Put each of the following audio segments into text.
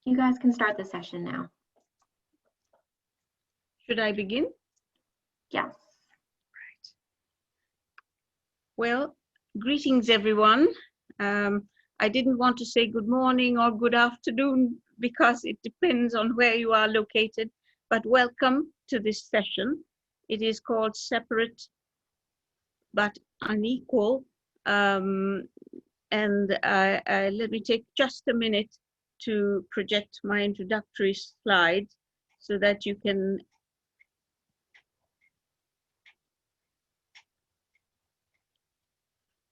You guys can start the session now. Should I begin? Yes. Well, greetings, everyone. I didn't want to say good morning or good afternoon because it depends on where you are located, but welcome to this session. It is called Separate but Unequal. Let me take just a minute to project my introductory slide so that you can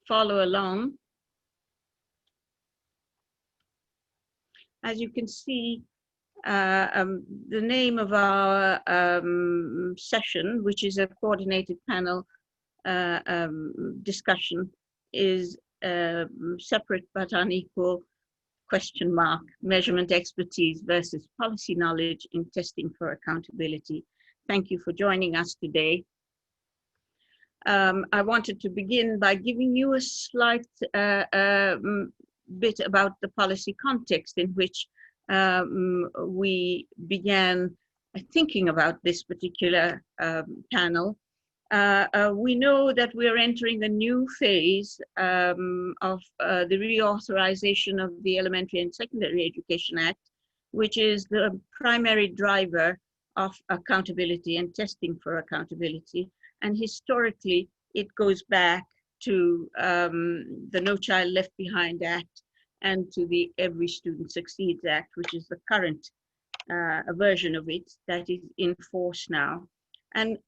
follow along. As you can see, the name of our session, which is a coordinated panel discussion, is Separate but Unequal ? Measurement expertise versus policy knowledge in testing for accountability. Thank you for joining us today. I wanted to begin by giving you a slight bit about the policy context in which we began thinking about this particular panel. We know that we are entering a new phase of the reauthorization of the Elementary and Secondary Education Act, which is the primary driver of accountability and testing for accountability. And historically, it goes back to the No Child Left Behind Act and to the Every Student Succeeds Act, which is the current version of it that is in force now. And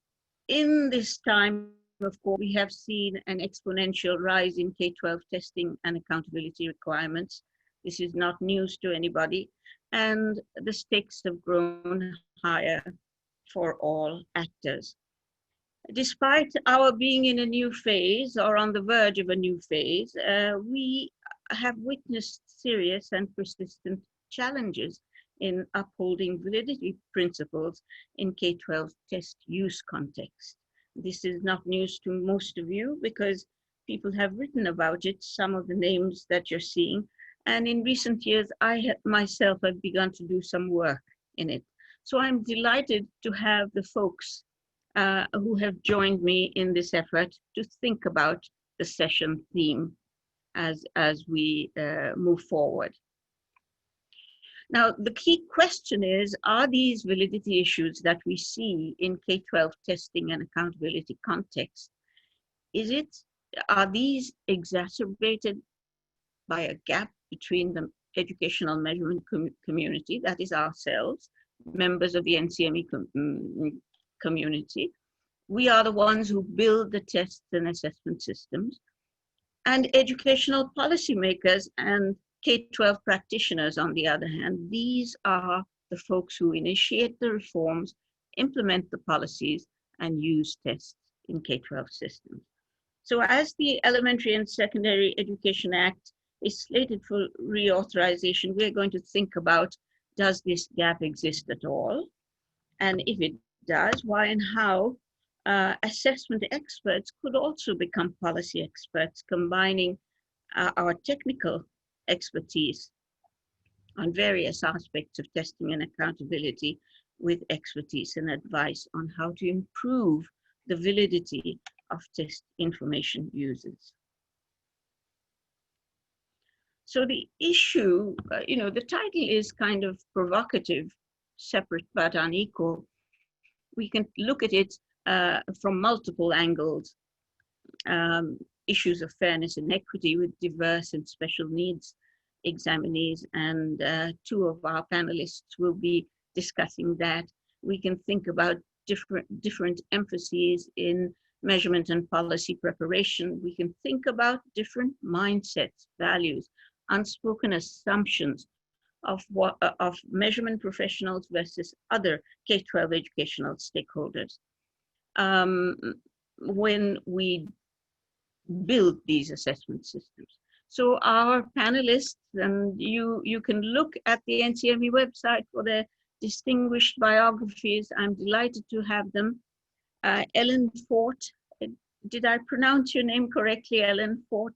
in this time, of course, we have seen an exponential rise in K-12 testing and accountability requirements. This is not news to anybody. And the stakes have grown higher for all actors. Despite our being in a new phase or on the verge of a new phase, we have witnessed serious and persistent challenges in upholding validity principles in K-12 test use context. This is not news to most of you because people have written about it, some of the names that you're seeing. And in recent years, I myself have begun to do some work in it. So I'm delighted to have the folks who have joined me in this effort to think about the session theme as we move forward. Now, the key question is, are these validity issues that we see in K-12 testing and accountability context, are these exacerbated by a gap between the educational measurement community, that is ourselves, members of the NCME community? We are the ones who build the tests and assessment systems, and educational policymakers and K-12 practitioners, on the other hand. These are the folks who initiate the reforms, implement the policies, and use tests in K-12 systems. So as the Elementary and Secondary Education Act is slated for reauthorization, we're going to think about, does this gap exist at all? And if it does, why and how? Assessment experts could also become policy experts, combining our technical expertise on various aspects of testing and accountability with expertise and advice on how to improve the validity of test information uses. So the issue, the title is kind of provocative, separate but unequal. We can look at it from multiple angles. Issues of fairness and equity with diverse and special needs examinees, and two of our panelists will be discussing that. We can think about different emphases in measurement and policy preparation. We can think about different mindsets, values, unspoken assumptions of measurement professionals versus other K-12 educational stakeholders. When we build these assessment systems. So our panelists, and you can look at the NCME website for their distinguished biographies. I'm delighted to have them. Ellen Fort, did I pronounce your name correctly, Ellen Fort,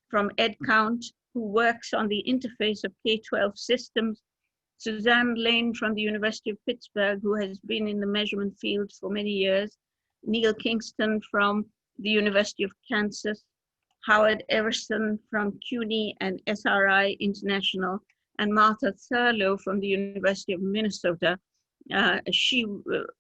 from EdCount, who works on the interface of K-12 systems. Suzanne Lane from the University of Pittsburgh, who has been in the measurement field for many years. Neil Kingston from the University of Kansas. Howard Everson from CUNY and SRI International, and Martha Thurlow from the University of Minnesota. She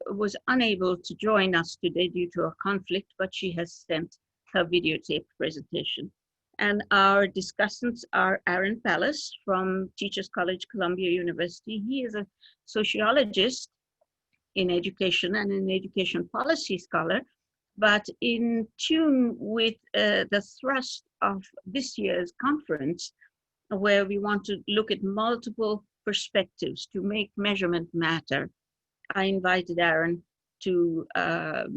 was unable to join us today due to a conflict, but she has sent her videotaped presentation. And our discussants are Aaron Pallas from Teachers College, Columbia University. He is a sociologist in education and an education policy scholar, but in tune with the thrust of this year's conference, where we want to look at multiple perspectives to make measurement matter. I invited Aaron to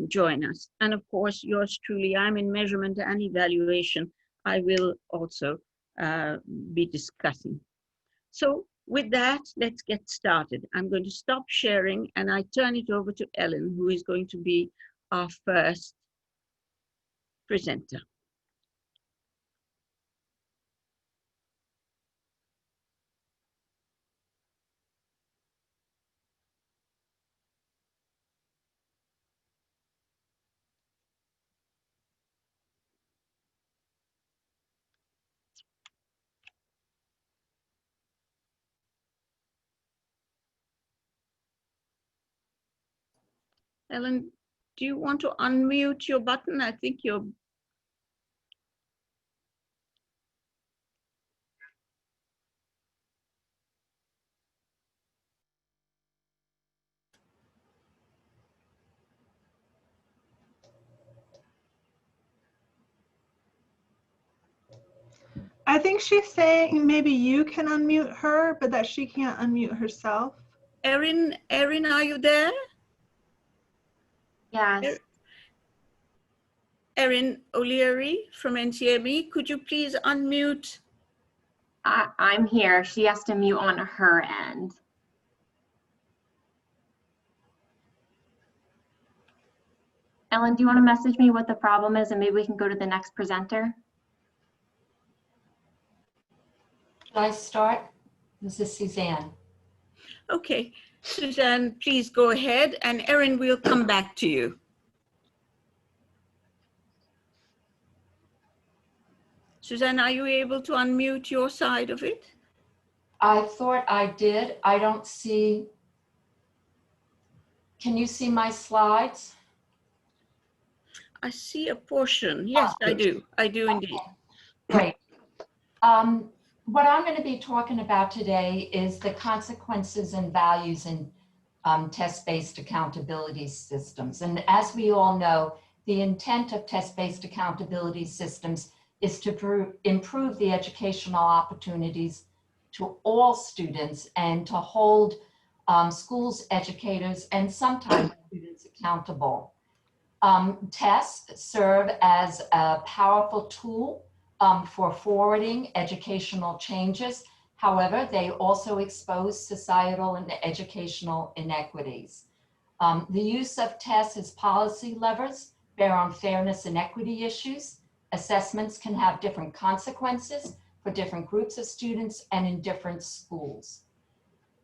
join us. And of course, yours truly, I'm in measurement and evaluation. I will also be discussing. So with that, let's get started. I'm going to stop sharing and I turn it over to Ellen, who is going to be our first presenter. Ellen, do you want to unmute your button? I think you're... I think she's saying maybe you can unmute her, but that she can't unmute herself. Erin, are you there? Yes. Erin O'Leary from NCME, could you please unmute? I'm here. She has to mute on her end. Ellen, do you want to message me what the problem is and maybe we can go to the next presenter? Should I start? This is Suzanne. Okay, Suzanne, please go ahead, and Erin, we'll come back to you. Suzanne, are you able to unmute your side of it? I thought I did. I don't see. Can you see my slides? I see a portion. Yes, I do. I do indeed. Great. What I'm going to be talking about today is the consequences and values in test-based accountability systems. And as we all know, the intent of test-based accountability systems is to improve the educational opportunities to all students and to hold schools, educators, and sometimes students accountable. Tests serve as a powerful tool for forwarding educational changes. However, they also expose societal and educational inequities. The use of tests as policy levers bear on fairness and equity issues. Assessments can have different consequences for different groups of students and in different schools.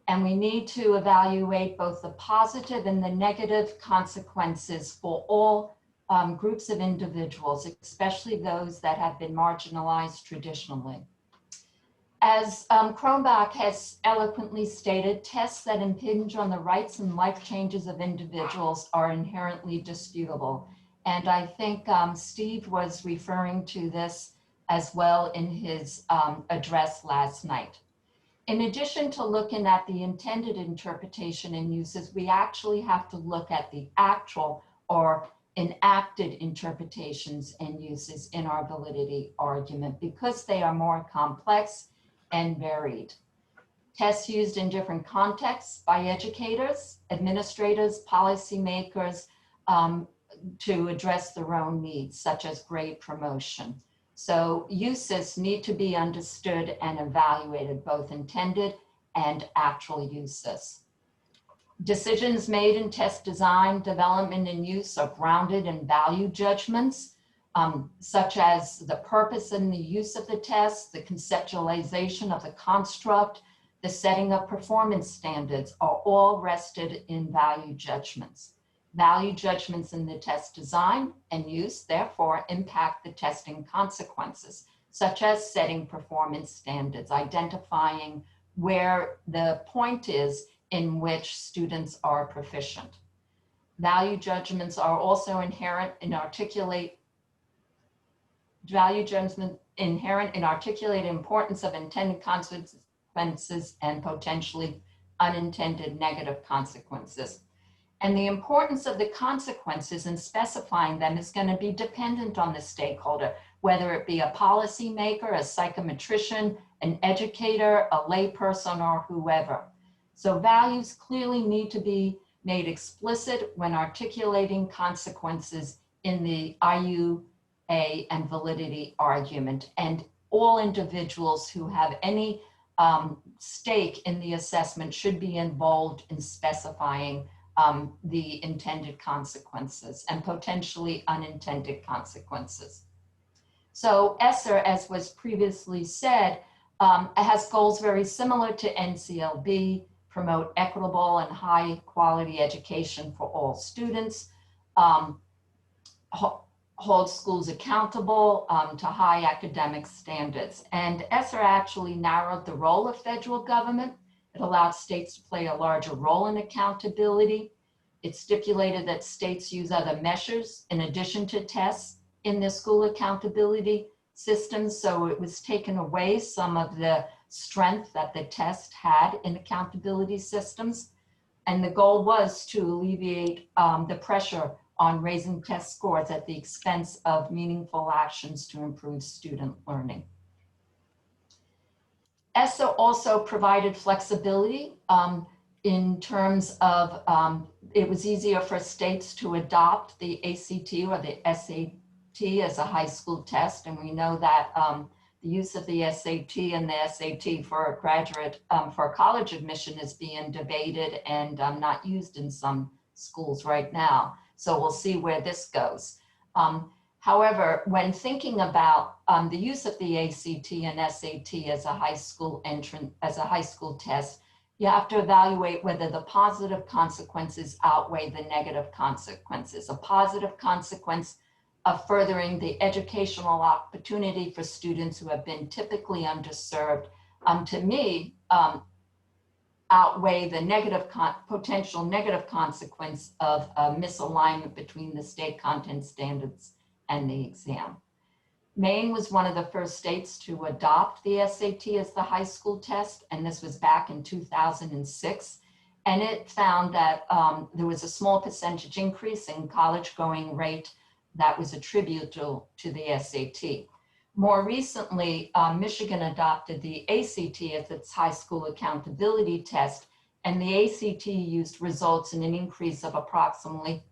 And we need to evaluate both the positive and the negative consequences for all groups of individuals, especially those that have been marginalized traditionally. As Kronbach has eloquently stated, tests that impinge on the rights and life changes of individuals are inherently disputable. And I think Steve was referring to this as well in his address last night. In addition to looking at the intended interpretation and uses, we actually have to look at the actual or enacted interpretations and uses in our validity argument because they are more complex and varied. Tests used in different contexts by educators, administrators, policymakers to address their own needs, such as grade promotion. So uses need to be understood and evaluated, both intended and actual uses. Decisions made in test design, development, and use are grounded in value judgments, such as the purpose and the use of the test, the conceptualization of the construct, the setting of performance standards are all rested in value judgments. Value judgments in the test design and use therefore impact the testing consequences, such as setting performance standards, identifying where the point is in which students are proficient. Value judgments are also inherent in articulate importance of intended consequences and potentially unintended negative consequences. And the importance of the consequences and specifying them is going to be dependent on the stakeholder, whether it be a policymaker, a psychometrician, an educator, a layperson, or whoever. So values clearly need to be made explicit when articulating consequences in the IUA and validity argument. And all individuals who have any stake in the assessment should be involved in specifying the intended consequences and potentially unintended consequences. So ESEA, as was previously said, has goals very similar to NCLB, promote equitable and high quality education for all students, hold schools accountable to high academic standards. And ESEA actually narrowed the role of federal government. It allowed states to play a larger role in accountability. It stipulated that states use other measures in addition to tests in their school accountability systems. So it was taken away some of the strength that the test had in accountability systems. And the goal was to alleviate the pressure on raising test scores at the expense of meaningful actions to improve student learning. ESEA also provided flexibility in terms of it was easier for states to adopt the ACT or the SAT as a high school test. And we know that the use of the SAT and the SAT for a graduate, for college admission is being debated and not used in some schools right now. So we'll see where this goes. However, when thinking about the use of the ACT and SAT as a high school test, you have to evaluate whether the positive consequences outweigh the negative consequences. A positive consequence of furthering the educational opportunity for students who have been typically underserved, to me, outweigh the potential negative consequence of misalignment between the state content standards and the exam. Maine was one of the first states to adopt the SAT as the high school test, and this was back in 2006. And it found that there was a small percentage increase in college going rate that was attributable to the SAT. More recently, Michigan adopted the ACT as its high school accountability test, and the ACT used results in an increase of approximately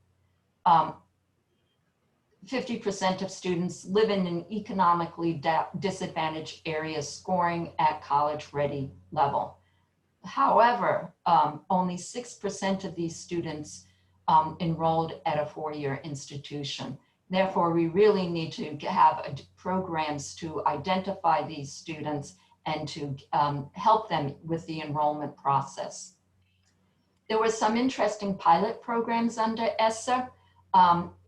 50% of students living in economically disadvantaged areas scoring at college-ready level. However, only 6% of these students enrolled at a four-year institution. Therefore, we really need to have programs to identify these students and to help them with the enrollment process. There were some interesting pilot programs under ESEA.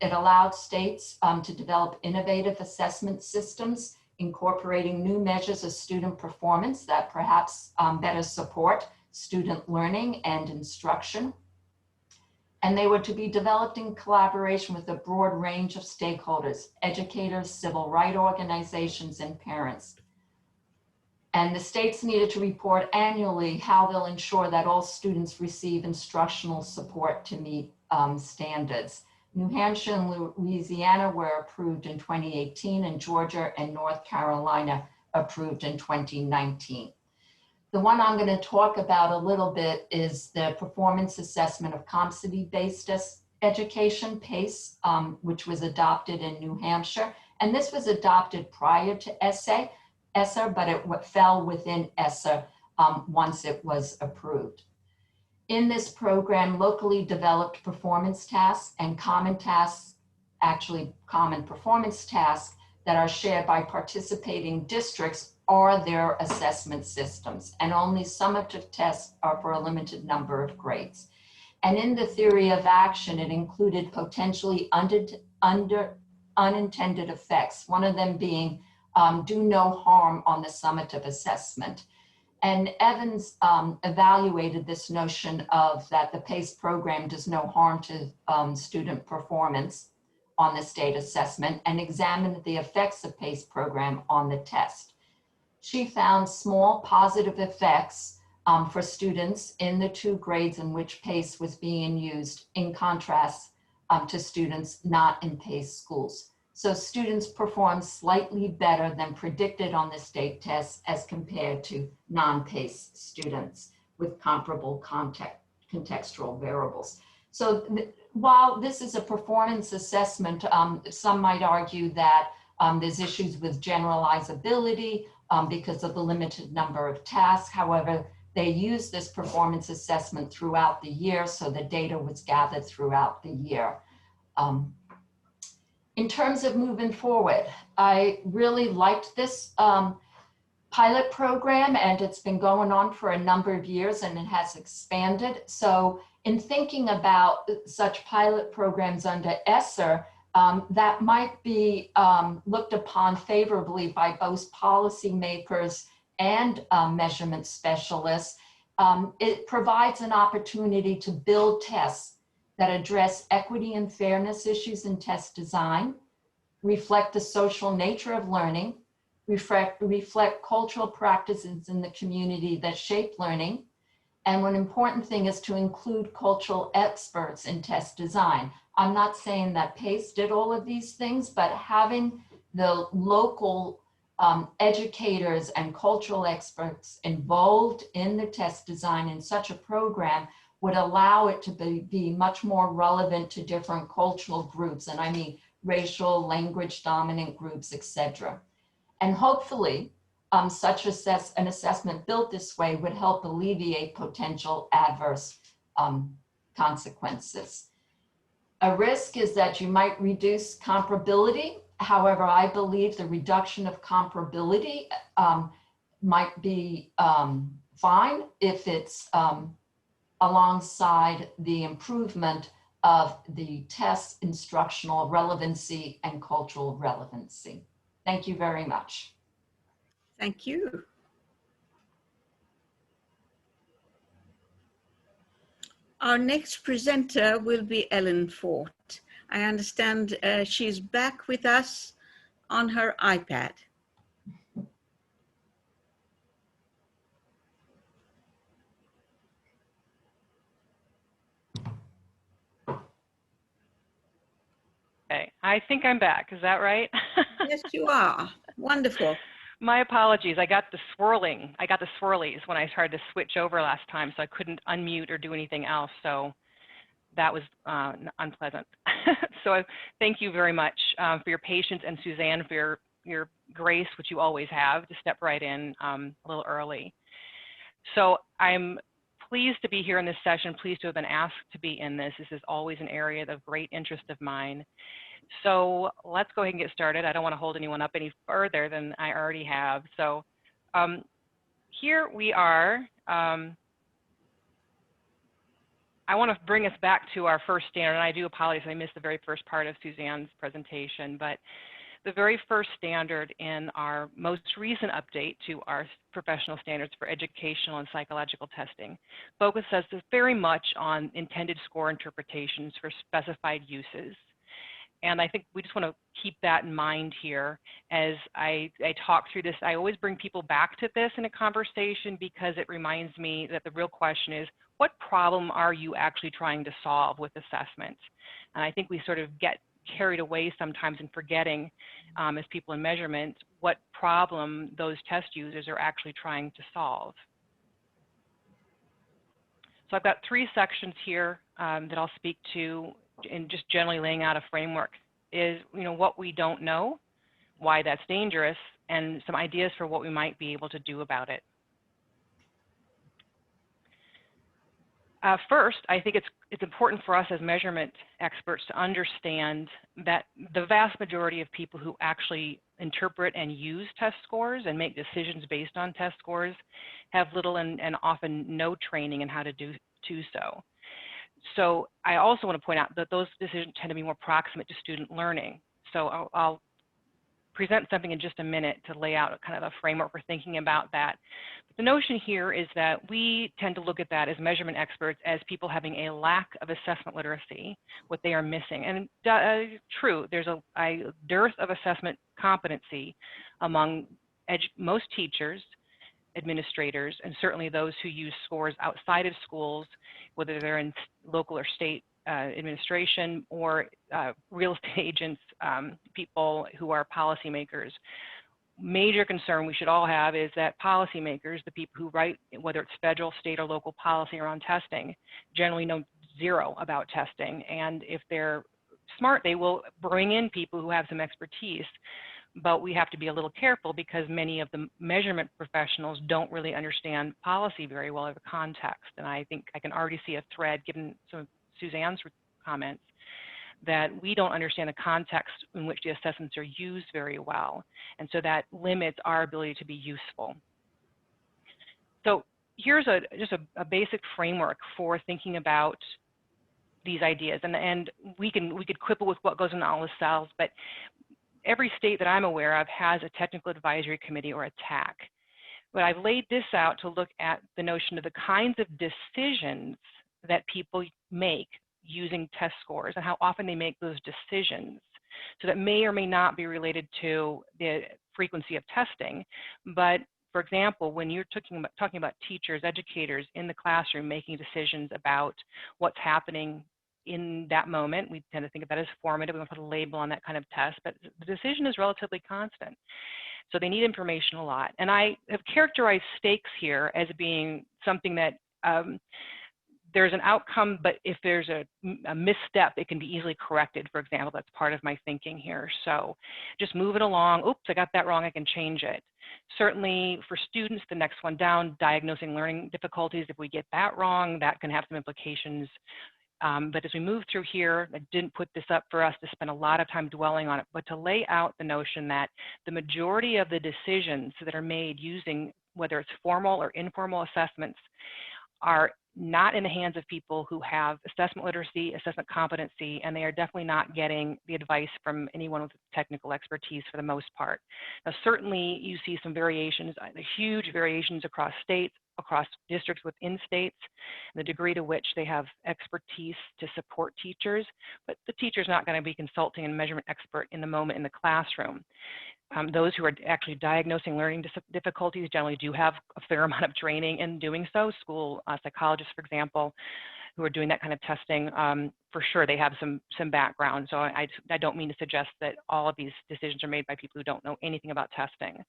It allowed states to develop innovative assessment systems, incorporating new measures of student performance that perhaps better support student learning and instruction. And they were to be developed in collaboration with a broad range of stakeholders, educators, civil rights organizations, and parents. And the states needed to report annually how they'll ensure that all students receive instructional support to meet standards. New Hampshire and Louisiana were approved in 2018, and Georgia and North Carolina approved in 2019. The one I'm going to talk about a little bit is the performance assessment of competency-based education, PACE, which was adopted in New Hampshire. And this was adopted prior to ESEA, but it fell within ESEA once it was approved. In this program, locally developed performance tasks and common tasks, actually common performance tasks that are shared by participating districts are their assessment systems, and only summative tests are for a limited number of grades. And in the theory of action, it included potentially unintended effects, one of them being do no harm on the summative assessment. And Evans evaluated this notion of that the PACE program does no harm to student performance on the state assessment and examined the effects of PACE program on the test. She found small positive effects for students in the two grades in which PACE was being used, in contrast to students not in PACE schools. So students performed slightly better than predicted on the state tests as compared to non-PACE students with comparable contextual variables. So while this is a performance assessment, some might argue that there's issues with generalizability because of the limited number of tasks. However, they use this performance assessment throughout the year, so the data was gathered throughout the year. In terms of moving forward, I really liked this pilot program, and it's been going on for a number of years and it has expanded. So in thinking about such pilot programs under ESEA, that might be looked upon favorably by both policymakers and measurement specialists. It provides an opportunity to build tests that address equity and fairness issues in test design, reflect the social nature of learning, reflect cultural practices in the community that shape learning. And one important thing is to include cultural experts in test design. I'm not saying that PACE did all of these things, but having the local educators and cultural experts involved in the test design in such a program would allow it to be much more relevant to different cultural groups. And I mean racial, language dominant groups, etc. And hopefully such an assessment built this way would help alleviate potential adverse consequences. A risk is that you might reduce comparability. However, I believe the reduction of comparability might be fine if it's alongside the improvement of the test's instructional relevancy and cultural relevancy. Thank you very much. Thank you. Our next presenter will be Ellen Fort. I understand she's back with us on her iPad. Okay, I think I'm back. Is that right? Yes, you are. Wonderful. My apologies. I got the swirlies when I tried to switch over last time, so I couldn't unmute or do anything else. So that was unpleasant. So thank you very much for your patience, and Suzanne for your grace, which you always have, to step right in a little early. So I'm pleased to be here in this session, pleased to have been asked to be in this. This is always an area of great interest of mine. So let's go ahead and get started. I don't want to hold anyone up any further than I already have. So here we are. I want to bring us back to our first standard, and I do apologize, I missed the very first part of Suzanne's presentation, but the very first standard in our most recent update to our professional standards for educational and psychological testing focuses very much on intended score interpretations for specified uses. And I think we just want to keep that in mind here as I talk through this. I always bring people back to this in a conversation because it reminds me that the real question is, what problem are you actually trying to solve with assessment? And I think we sort of get carried away sometimes in forgetting, as people in measurement, what problem those test users are actually trying to solve. So I've got 3 sections here that I'll speak to in just generally laying out a framework. Is, what we don't know, why that's dangerous, and some ideas for what we might be able to do about it. First, I think it's important for us as measurement experts to understand that the vast majority of people who actually interpret and use test scores and make decisions based on test scores have little and often no training in how to do so. So I also want to point out that those decisions tend to be more proximate to student learning. So I'll present something in just a minute to lay out kind of a framework for thinking about that. But the notion here is that we tend to look at that as measurement experts as people having a lack of assessment literacy, what they are missing. And true, there's a dearth of assessment competency among most teachers, administrators, and certainly those who use scores outside of schools, whether they're in local or state administration or real estate agents, people who are policymakers. Major concern we should all have is that policymakers, the people who write, whether it's federal, state, or local policy around testing, generally know zero about testing. And if they're smart, they will bring in people who have some expertise. But we have to be a little careful because many of the measurement professionals don't really understand policy very well or the context. And I think I can already see a thread, given some of Suzanne's comments, that we don't understand the context in which the assessments are used very well. And so that limits our ability to be useful. So here's just a basic framework for thinking about these ideas. And we could quibble with what goes in all the cells, but every state that I'm aware of has a technical advisory committee or a TAC. But I've laid this out to look at the notion of the kinds of decisions that people make using test scores and how often they make those decisions. So that may or may not be related to the frequency of testing. But for example, when you're talking about teachers, educators in the classroom making decisions about what's happening in that moment, we tend to think of that as formative. We want to put a label on that kind of test, but the decision is relatively constant. So they need information a lot. And I have characterized stakes here as being something that there's an outcome, but if there's a misstep, it can be easily corrected. For example, that's part of my thinking here. So just move it along. Oops, I got that wrong, I can change it. Certainly for students, the next one down, diagnosing learning difficulties. If we get that wrong, that can have some implications But as we move through here, I didn't put this up for us to spend a lot of time dwelling on it, but to lay out the notion that the majority of the decisions that are made using, whether it's formal or informal assessments, are not in the hands of people who have assessment literacy, assessment competency, and they are definitely not getting the advice from anyone with technical expertise for the most part. Now, certainly you see some variations, huge variations across states, across districts within states, and the degree to which they have expertise to support teachers, but the teacher's not going to be consulting and measurement expert in the moment in the classroom. Those who are actually diagnosing learning difficulties generally do have a fair amount of training in doing so. School psychologists, for example, who are doing that kind of testing, for sure they have some background. So I don't mean to suggest that all of these decisions are made by people who don't know anything about testing.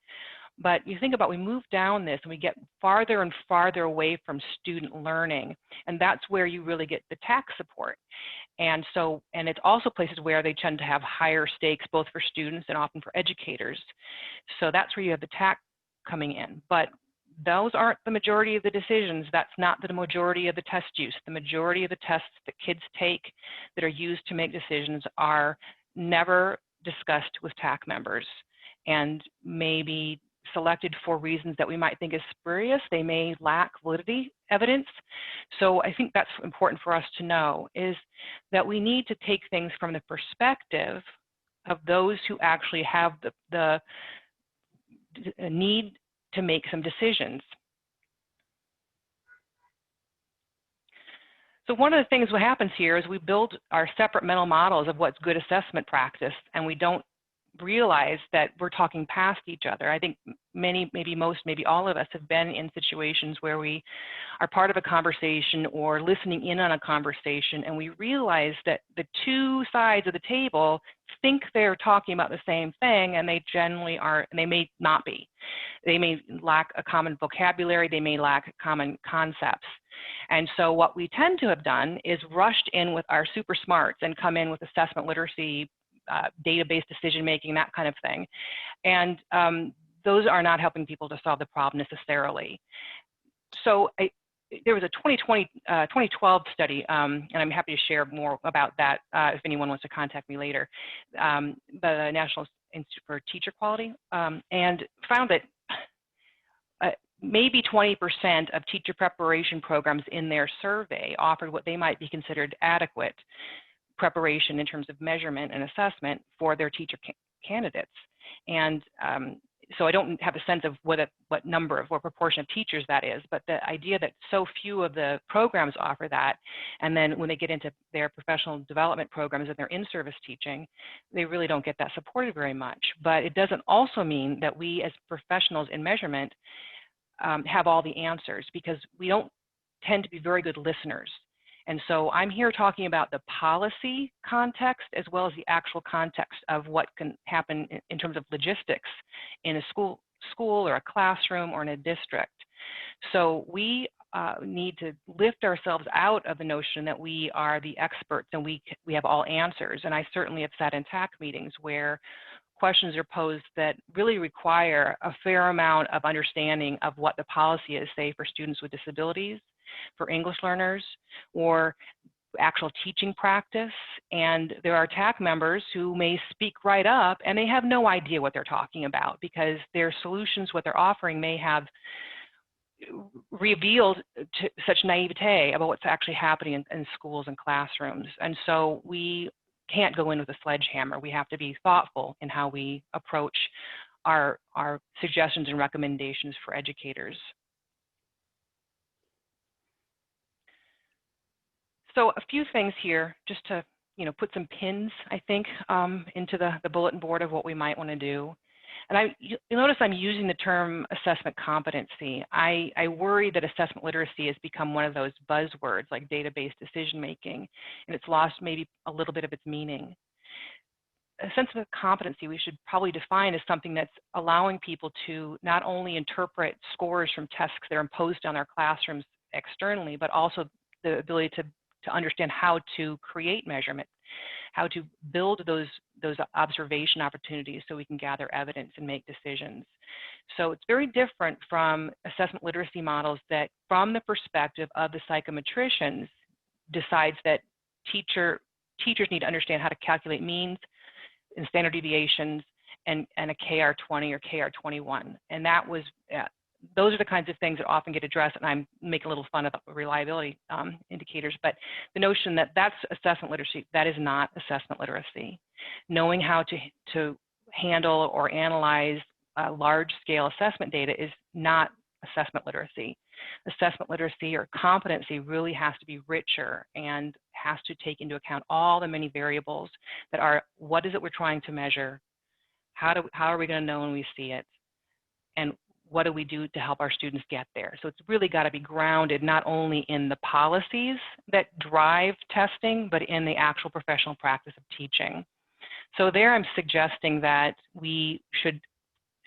But you think about, we move down this and we get farther and farther away from student learning, and that's where you really get the TAC support. And so, and it's also places where they tend to have higher stakes, both for students and often for educators. So that's where you have the TAC coming in. But those aren't the majority of the decisions. That's not the majority of the test use. The majority of the tests that kids take that are used to make decisions are never discussed with TAC members and maybe selected for reasons that we might think is spurious. They may lack validity evidence. So I think that's important for us to know, is that we need to take things from the perspective of those who actually have the need to make some decisions. So one of the things what happens here is we build our separate mental models of what's good assessment practice, and we don't realize that we're talking past each other. I think many, maybe most, maybe all of us have been in situations where we are part of a conversation or listening in on a conversation, and we realize that the two sides of the table think they're talking about the same thing, and they generally are, and they may not be. They may lack a common vocabulary, they may lack common concepts. And so what we tend to have done is rushed in with our super smarts and come in with assessment literacy, database decision-making, that kind of thing. And those are not helping people to solve the problem necessarily. So there was a 2012 study, and I'm happy to share more about that if anyone wants to contact me later, the National Institute for Teacher Quality, and found that maybe 20% of teacher preparation programs in their survey offered what they might be considered adequate preparation in terms of measurement and assessment for their teacher candidates. And so I don't have a sense of what number of, what proportion of teachers that is, but the idea that so few of the programs offer that, and then when they get into their professional development programs and their in-service teaching, they really don't get that supported very much. But it doesn't also mean that we as professionals in measurement have all the answers, because we don't tend to be very good listeners. And so I'm here talking about the policy context as well as the actual context of what can happen in terms of logistics in a school or a classroom or in a district. So we need to lift ourselves out of the notion that we are the experts and we have all answers. And I certainly have sat in TAC meetings where questions are posed that really require a fair amount of understanding of what the policy is, say, for students with disabilities, for English learners, or actual teaching practice. And there are TAC members who may speak right up and they have no idea what they're talking about, because their solutions, what they're offering, may have revealed to such naivete about what's actually happening in schools and classrooms. And so we can't go in with a sledgehammer. We have to be thoughtful in how we approach our suggestions and recommendations for educators. So a few things here, just to put some pins, I think, into the bulletin board of what we might want to do. And you'll notice I'm using the term assessment competency. I worry that assessment literacy has become one of those buzzwords like database decision making, and it's lost maybe a little bit of its meaning. Assessment competency we should probably define as something that's allowing people to not only interpret scores from tests that are imposed on our classrooms externally, but also the ability to understand how to create measurement, how to build those observation opportunities so we can gather evidence and make decisions. So it's very different from assessment literacy models that, from the perspective of the psychometricians, decides that teachers need to understand how to calculate means and standard deviations and a KR20 or KR21. And that was, those are the kinds of things that often get addressed, and I'm making a little fun of reliability indicators, but the notion that that's assessment literacy, that is not assessment literacy. Knowing how to handle or analyze large-scale assessment data is not assessment literacy. Assessment literacy or competency really has to be richer and has to take into account all the many variables that are, what is it we're trying to measure? How are we going to know when we see it? And what do we do to help our students get there? So it's really got to be grounded not only in the policies that drive testing, but in the actual professional practice of teaching. So there I'm suggesting that we should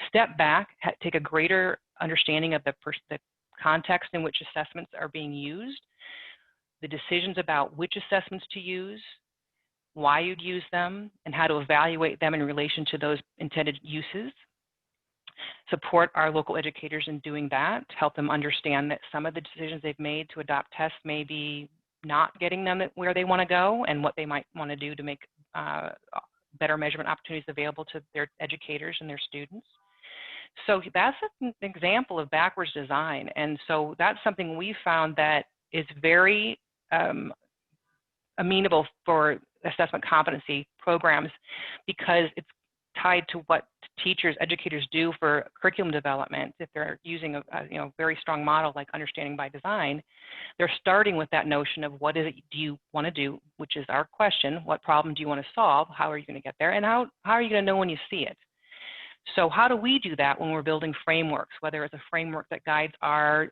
step back, take a greater understanding of the context in which assessments are being used, the decisions about which assessments to use, why you'd use them, and how to evaluate them in relation to those intended uses. Support our local educators in doing that, help them understand that some of the decisions they've made to adopt tests may be not getting them where they want to go and what they might want to do to make better measurement opportunities available to their educators and their students. So that's an example of backwards design. And so that's something we found that is very amenable for assessment competency programs because it's tied to what teachers, educators do for curriculum development. If they're using a very strong model like understanding by design, they're starting with that notion of what is it do you want to do, which is our question. What problem do you want to solve? How are you going to get there? And how are you going to know when you see it? So how do we do that when we're building frameworks, whether it's a framework that guides our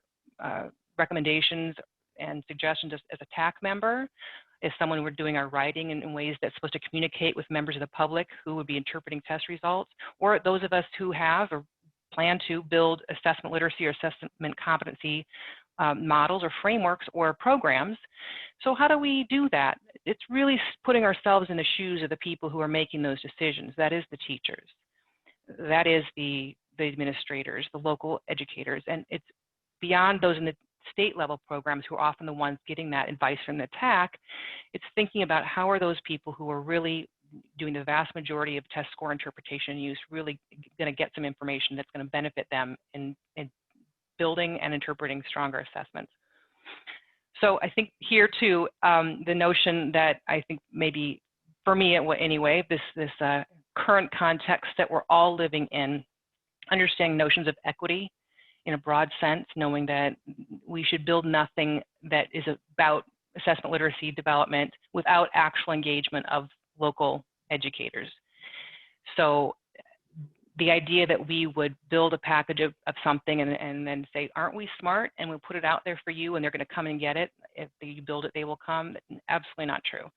recommendations and suggestions as a TAC member, as someone we're doing our writing in ways that's supposed to communicate with members of the public who would be interpreting test results, or those of us who have or plan to build assessment literacy or assessment competency models or frameworks or programs. So how do we do that? It's really putting ourselves in the shoes of the people who are making those decisions. That is the teachers. That is the administrators, the local educators, and it's beyond those in the state level programs who are often the ones getting that advice from the TAC. It's thinking about how are those people who are really doing the vast majority of test score interpretation use really going to get some information that's going to benefit them in building and interpreting stronger assessments. So I think here too, the notion that I think maybe for me anyway, this current context that we're all living in, understanding notions of equity in a broad sense, knowing that we should build nothing that is about assessment literacy development without actual engagement of local educators. So the idea that we would build a package of something and then say, aren't we smart? And we'll put it out there for you and they're going to come and get it. If you build it, they will come. Absolutely not true.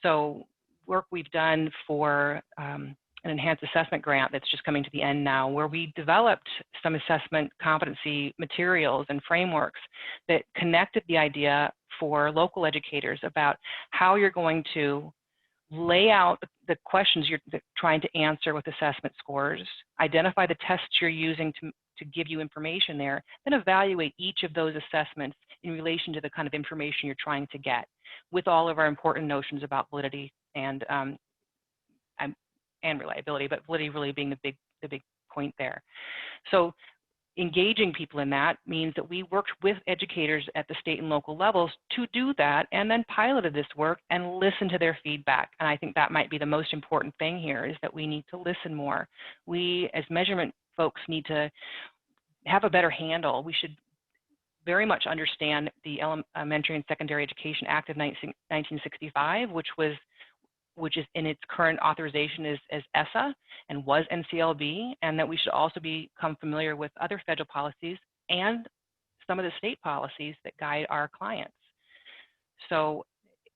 So work we've done for an enhanced assessment grant that's just coming to the end now, where we developed some assessment competency materials and frameworks that connected the idea for local educators about how you're going to lay out the questions you're trying to answer with assessment scores, identify the tests you're using to give you information there, then evaluate each of those assessments in relation to the kind of information you're trying to get, with all of our important notions about validity and reliability, but validity really being the big point there. So engaging people in that means that we worked with educators at the state and local levels to do that, and then piloted this work and listen to their feedback. And I think that might be the most important thing here, is that we need to listen more. We as measurement folks need to have a better handle. We should very much understand the Elementary and Secondary Education Act of 1965, which is in its current authorization as ESEA and was NCLB, and that we should also become familiar with other federal policies and some of the state policies that guide our clients. So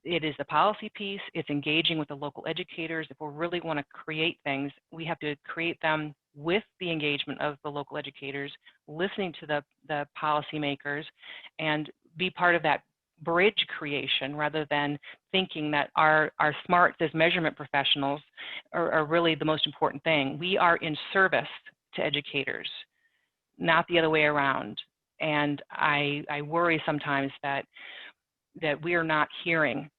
it is the policy piece, it's engaging with the local educators. If we really want to create things, we have to create them with the engagement of the local educators, listening to the policymakers, and be part of that bridge creation, rather than thinking that our smarts as measurement professionals are really the most important thing. We are in service to educators, not the other way around. And I worry sometimes that we are not hearing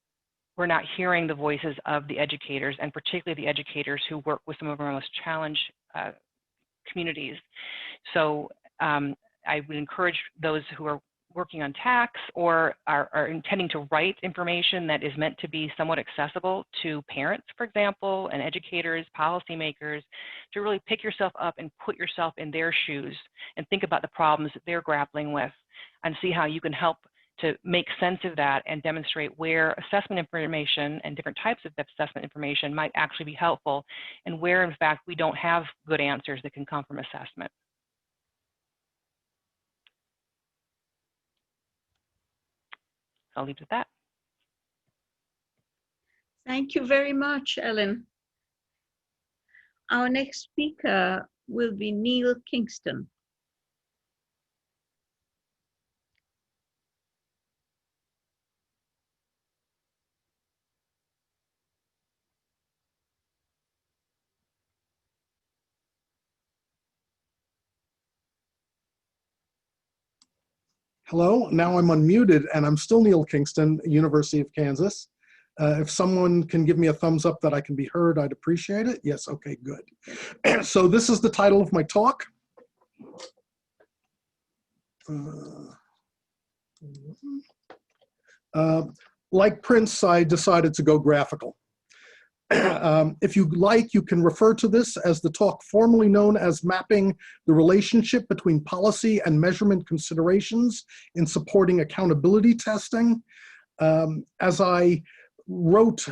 we're not hearing the voices of the educators, and particularly the educators who work with some of our most challenged communities. So I would encourage those who are working on tax or are intending to write information that is meant to be somewhat accessible to parents, for example, and educators, policymakers, to really pick yourself up and put yourself in their shoes and think about the problems that they're grappling with and see how you can help to make sense of that and demonstrate where assessment information and different types of assessment information might actually be helpful, and where in fact we don't have good answers that can come from assessment. I'll leave it at that. Thank you very much, Ellen. Our next speaker will be Neil Kingston. Hello, now I'm unmuted and I'm still Neil Kingston, University of Kansas. If someone can give me a thumbs up that I can be heard, I'd appreciate it. Yes, okay, good. So this is the title of my talk. Like Prince, I decided to go graphical. If you like, you can refer to this as the talk formerly known as Mapping the Relationship Between Policy and Measurement Considerations in Supporting Accountability Testing. As I wrote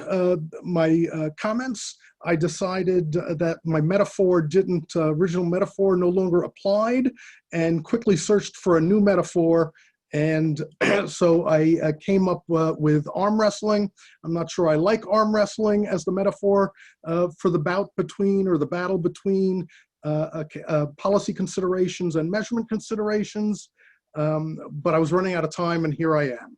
my comments, I decided that my metaphor original metaphor no longer applied, and quickly searched for a new metaphor. And so I came up with arm wrestling. I'm not sure I like arm wrestling as the metaphor for the bout between, or the battle between policy considerations and measurement considerations, but I was running out of time and here I am.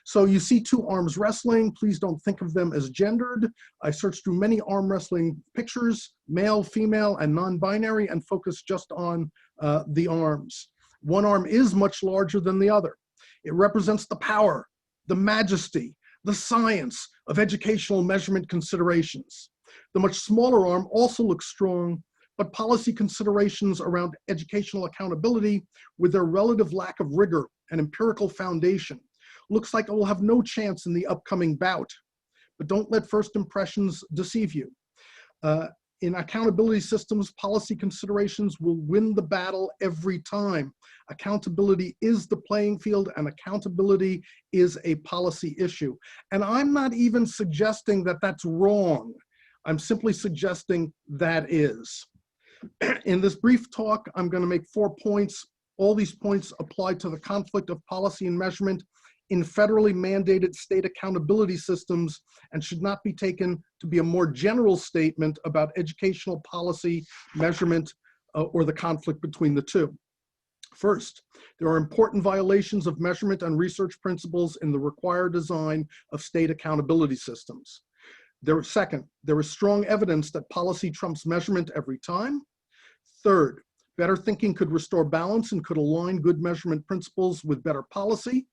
So you see two arms wrestling. Please don't think of them as gendered. I searched through many arm wrestling pictures, male, female, and non-binary, and focused just on the arms. One arm is much larger than the other. It represents the power, the majesty, the science of educational measurement considerations. The much smaller arm also looks strong, but policy considerations around educational accountability, with their relative lack of rigor and empirical foundation, looks like it will have no chance in the upcoming bout. But don't let first impressions deceive you. In accountability systems, policy considerations will win the battle every time. Accountability is the playing field, and accountability is a policy issue. And I'm not even suggesting that that's wrong. I'm simply suggesting that is. In this brief talk, I'm going to make 4 points. All these points apply to the conflict of policy and measurement in federally mandated state accountability systems, and should not be taken to be a more general statement about educational policy, measurement, or the conflict between the two. First, there are important violations of measurement and research principles in the required design of state accountability systems. Second, there is strong evidence that policy trumps measurement every time. Third, better thinking could restore balance and could align good measurement principles with better policy.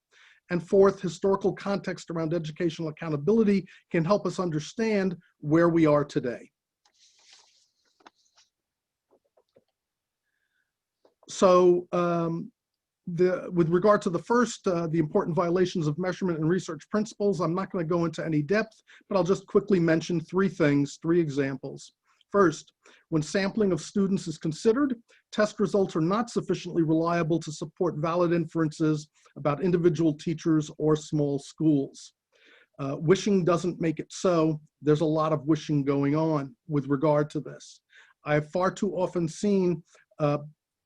And fourth, historical context around educational accountability can help us understand where we are today. So with regard to the first, the important violations of measurement and research principles, I'm not going to go into any depth, but I'll just quickly mention 3 things, 3 examples. First, when sampling of students is considered, test results are not sufficiently reliable to support valid inferences about individual teachers or small schools. Wishing doesn't make it so. There's a lot of wishing going on with regard to this. I've far too often seen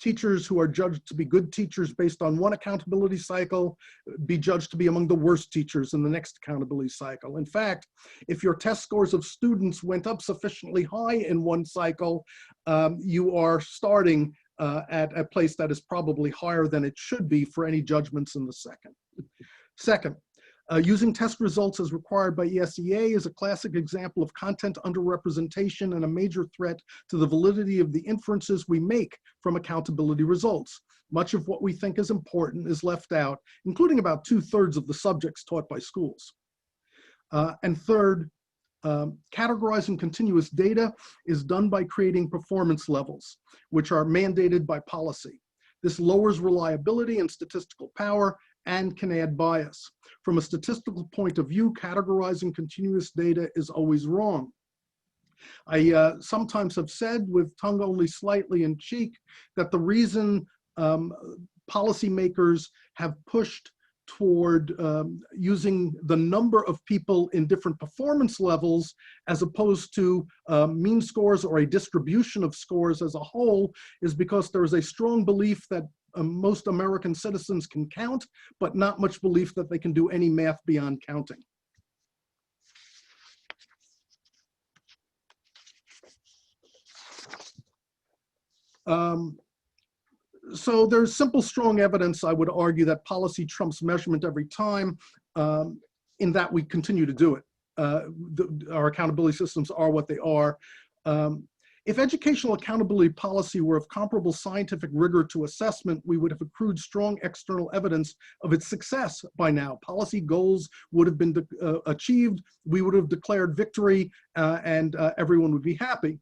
teachers who are judged to be good teachers based on one accountability cycle be judged to be among the worst teachers in the next accountability cycle. In fact, if your test scores of students went up sufficiently high in one cycle, you are starting at a place that is probably higher than it should be for any judgments in the second. Second, using test results as required by ESEA is a classic example of content underrepresentation and a major threat to the validity of the inferences we make from accountability results. Much of what we think is important is left out, including about 2/3 of the subjects taught by schools. And third, categorizing continuous data is done by creating performance levels, which are mandated by policy. This lowers reliability and statistical power and can add bias. From a statistical point of view, categorizing continuous data is always wrong. I sometimes have said, with tongue only slightly in cheek, that the reason policymakers have pushed toward using the number of people in different performance levels as opposed to mean scores or a distribution of scores as a whole is because there is a strong belief that most American citizens can count, but not much belief that they can do any math beyond counting. So there's simple, strong evidence, I would argue, that policy trumps measurement every time, in that we continue to do it. Our accountability systems are what they are. If educational accountability policy were of comparable scientific rigor to assessment, we would have accrued strong external evidence of its success by now. Policy goals would have been achieved, we would have declared victory, and everyone would be happy.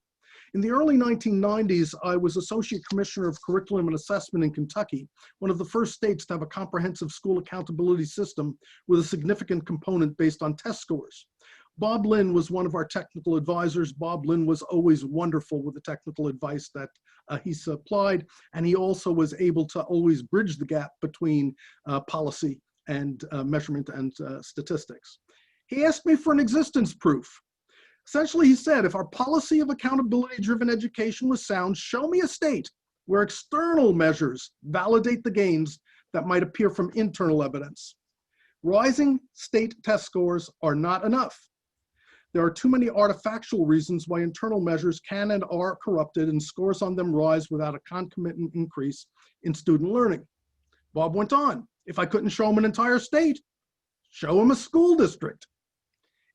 In the early 1990s, I was Associate Commissioner of Curriculum and Assessment in Kentucky, one of the first states to have a comprehensive school accountability system with a significant component based on test scores. Bob Lynn was one of our technical advisors. Bob Lynn was always wonderful with the technical advice that he supplied, and he also was able to always bridge the gap between policy and measurement and statistics. He asked me for an existence proof. Essentially, he said, if our policy of accountability-driven education was sound, show me a state where external measures validate the gains that might appear from internal evidence. Rising state test scores are not enough. There are too many artifactual reasons why internal measures can and are corrupted and scores on them rise without a concomitant increase in student learning. Bob went on, if I couldn't show him an entire state, show him a school district.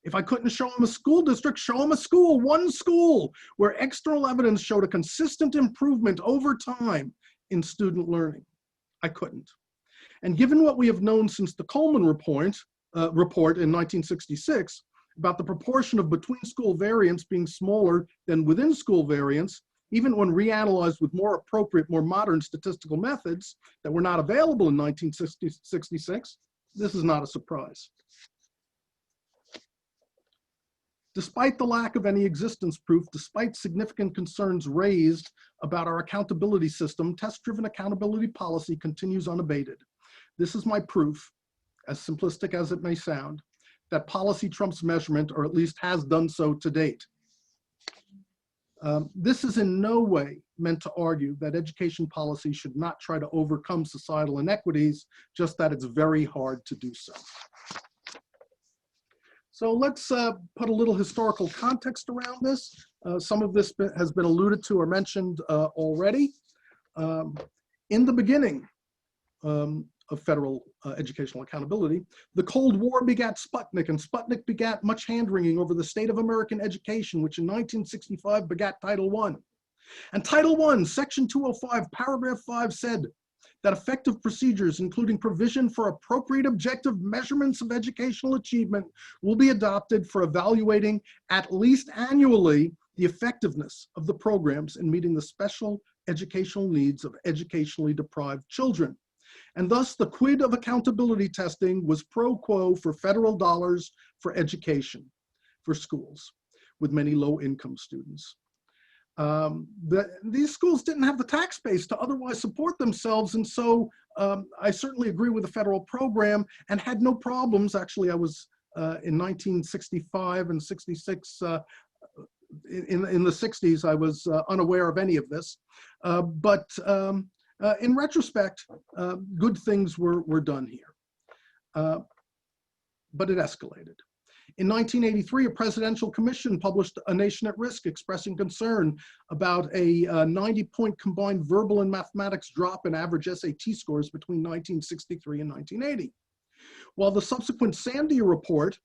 If I couldn't show him a school district, show him a school, one school, where external evidence showed a consistent improvement over time in student learning. I couldn't. And given what we have known since the Coleman report in 1966, about the proportion of between-school variance being smaller than within-school variance, even when reanalyzed with more appropriate, more modern statistical methods that were not available in 1966, this is not a surprise. Despite the lack of any existence proof, despite significant concerns raised about our accountability system, test-driven accountability policy continues unabated. This is my proof, as simplistic as it may sound, that policy trumps measurement, or at least has done so to date. This is in no way meant to argue that education policy should not try to overcome societal inequities, just that it's very hard to do so. So let's put a little historical context around this. Some of this has been alluded to or mentioned already. In the beginning of federal educational accountability, the Cold War begat Sputnik, and Sputnik begat much hand-wringing over the state of American education, which in 1965 begat Title I. And Title I, Section 205, Paragraph 5 said that effective procedures, including provision for appropriate objective measurements of educational achievement, will be adopted for evaluating at least annually the effectiveness of the programs in meeting the special educational needs of educationally deprived children. And thus the quid of accountability testing was pro quo for federal dollars for education for schools with many low-income students. These schools didn't have the tax base to otherwise support themselves, and so I certainly agree with the federal program and had no problems. Actually, I was in 1965 and 66, in the 60s, I was unaware of any of this. But in retrospect, good things were done here. But it escalated. In 1983, a presidential commission published A Nation at Risk, expressing concern about a 90-point combined verbal and mathematics drop in average SAT scores between 1963 and 1980. While the subsequent Sandia report,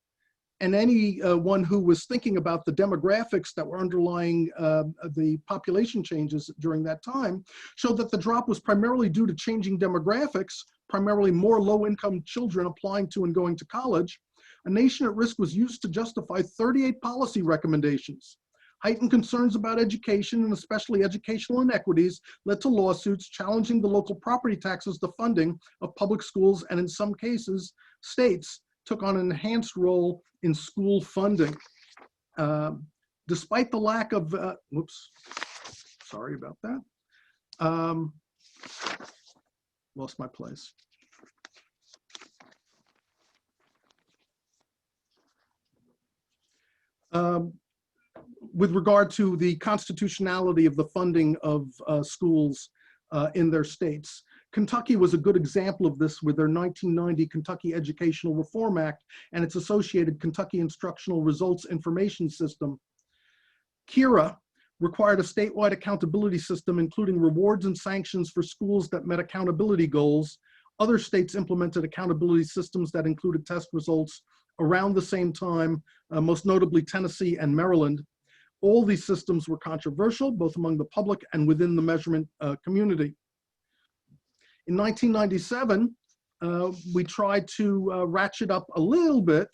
and anyone who was thinking about the demographics that were underlying the population changes during that time, showed that the drop was primarily due to changing demographics, primarily more low-income children applying to and going to college. A nation at risk was used to justify 38 policy recommendations. Heightened concerns about education, and especially educational inequities, led to lawsuits challenging the local property taxes, the funding of public schools, and in some cases, states took on an enhanced role in school funding. Despite the lack of, whoops, sorry about that. Lost my place. With regard to the constitutionality of the funding of schools in their states, Kentucky was a good example of this with their 1990 Kentucky Educational Reform Act and its associated Kentucky Instructional Results Information System. KIRA required a statewide accountability system, including rewards and sanctions for schools that met accountability goals. Other states implemented accountability systems that included test results around the same time, most notably Tennessee and Maryland. All these systems were controversial, both among the public and within the measurement community. In 1997, we tried to ratchet up a little bit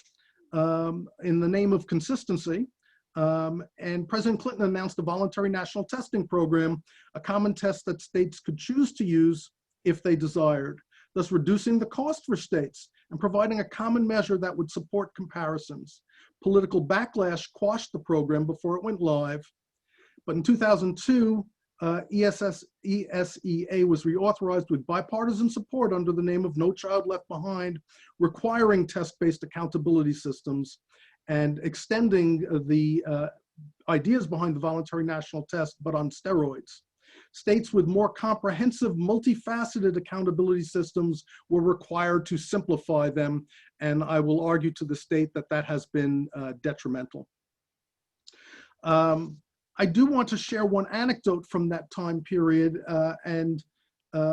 in the name of consistency. And President Clinton announced a voluntary national testing program, a common test that states could choose to use if they desired, thus reducing the cost for states and providing a common measure that would support comparisons. Political backlash quashed the program before it went live. But in 2002, ESEA was reauthorized with bipartisan support under the name of No Child Left Behind, requiring test-based accountability systems and extending the ideas behind the voluntary national test, but on steroids. States with more comprehensive, multifaceted accountability systems were required to simplify them, and I will argue to the state that that has been detrimental. I do want to share one anecdote from that time period and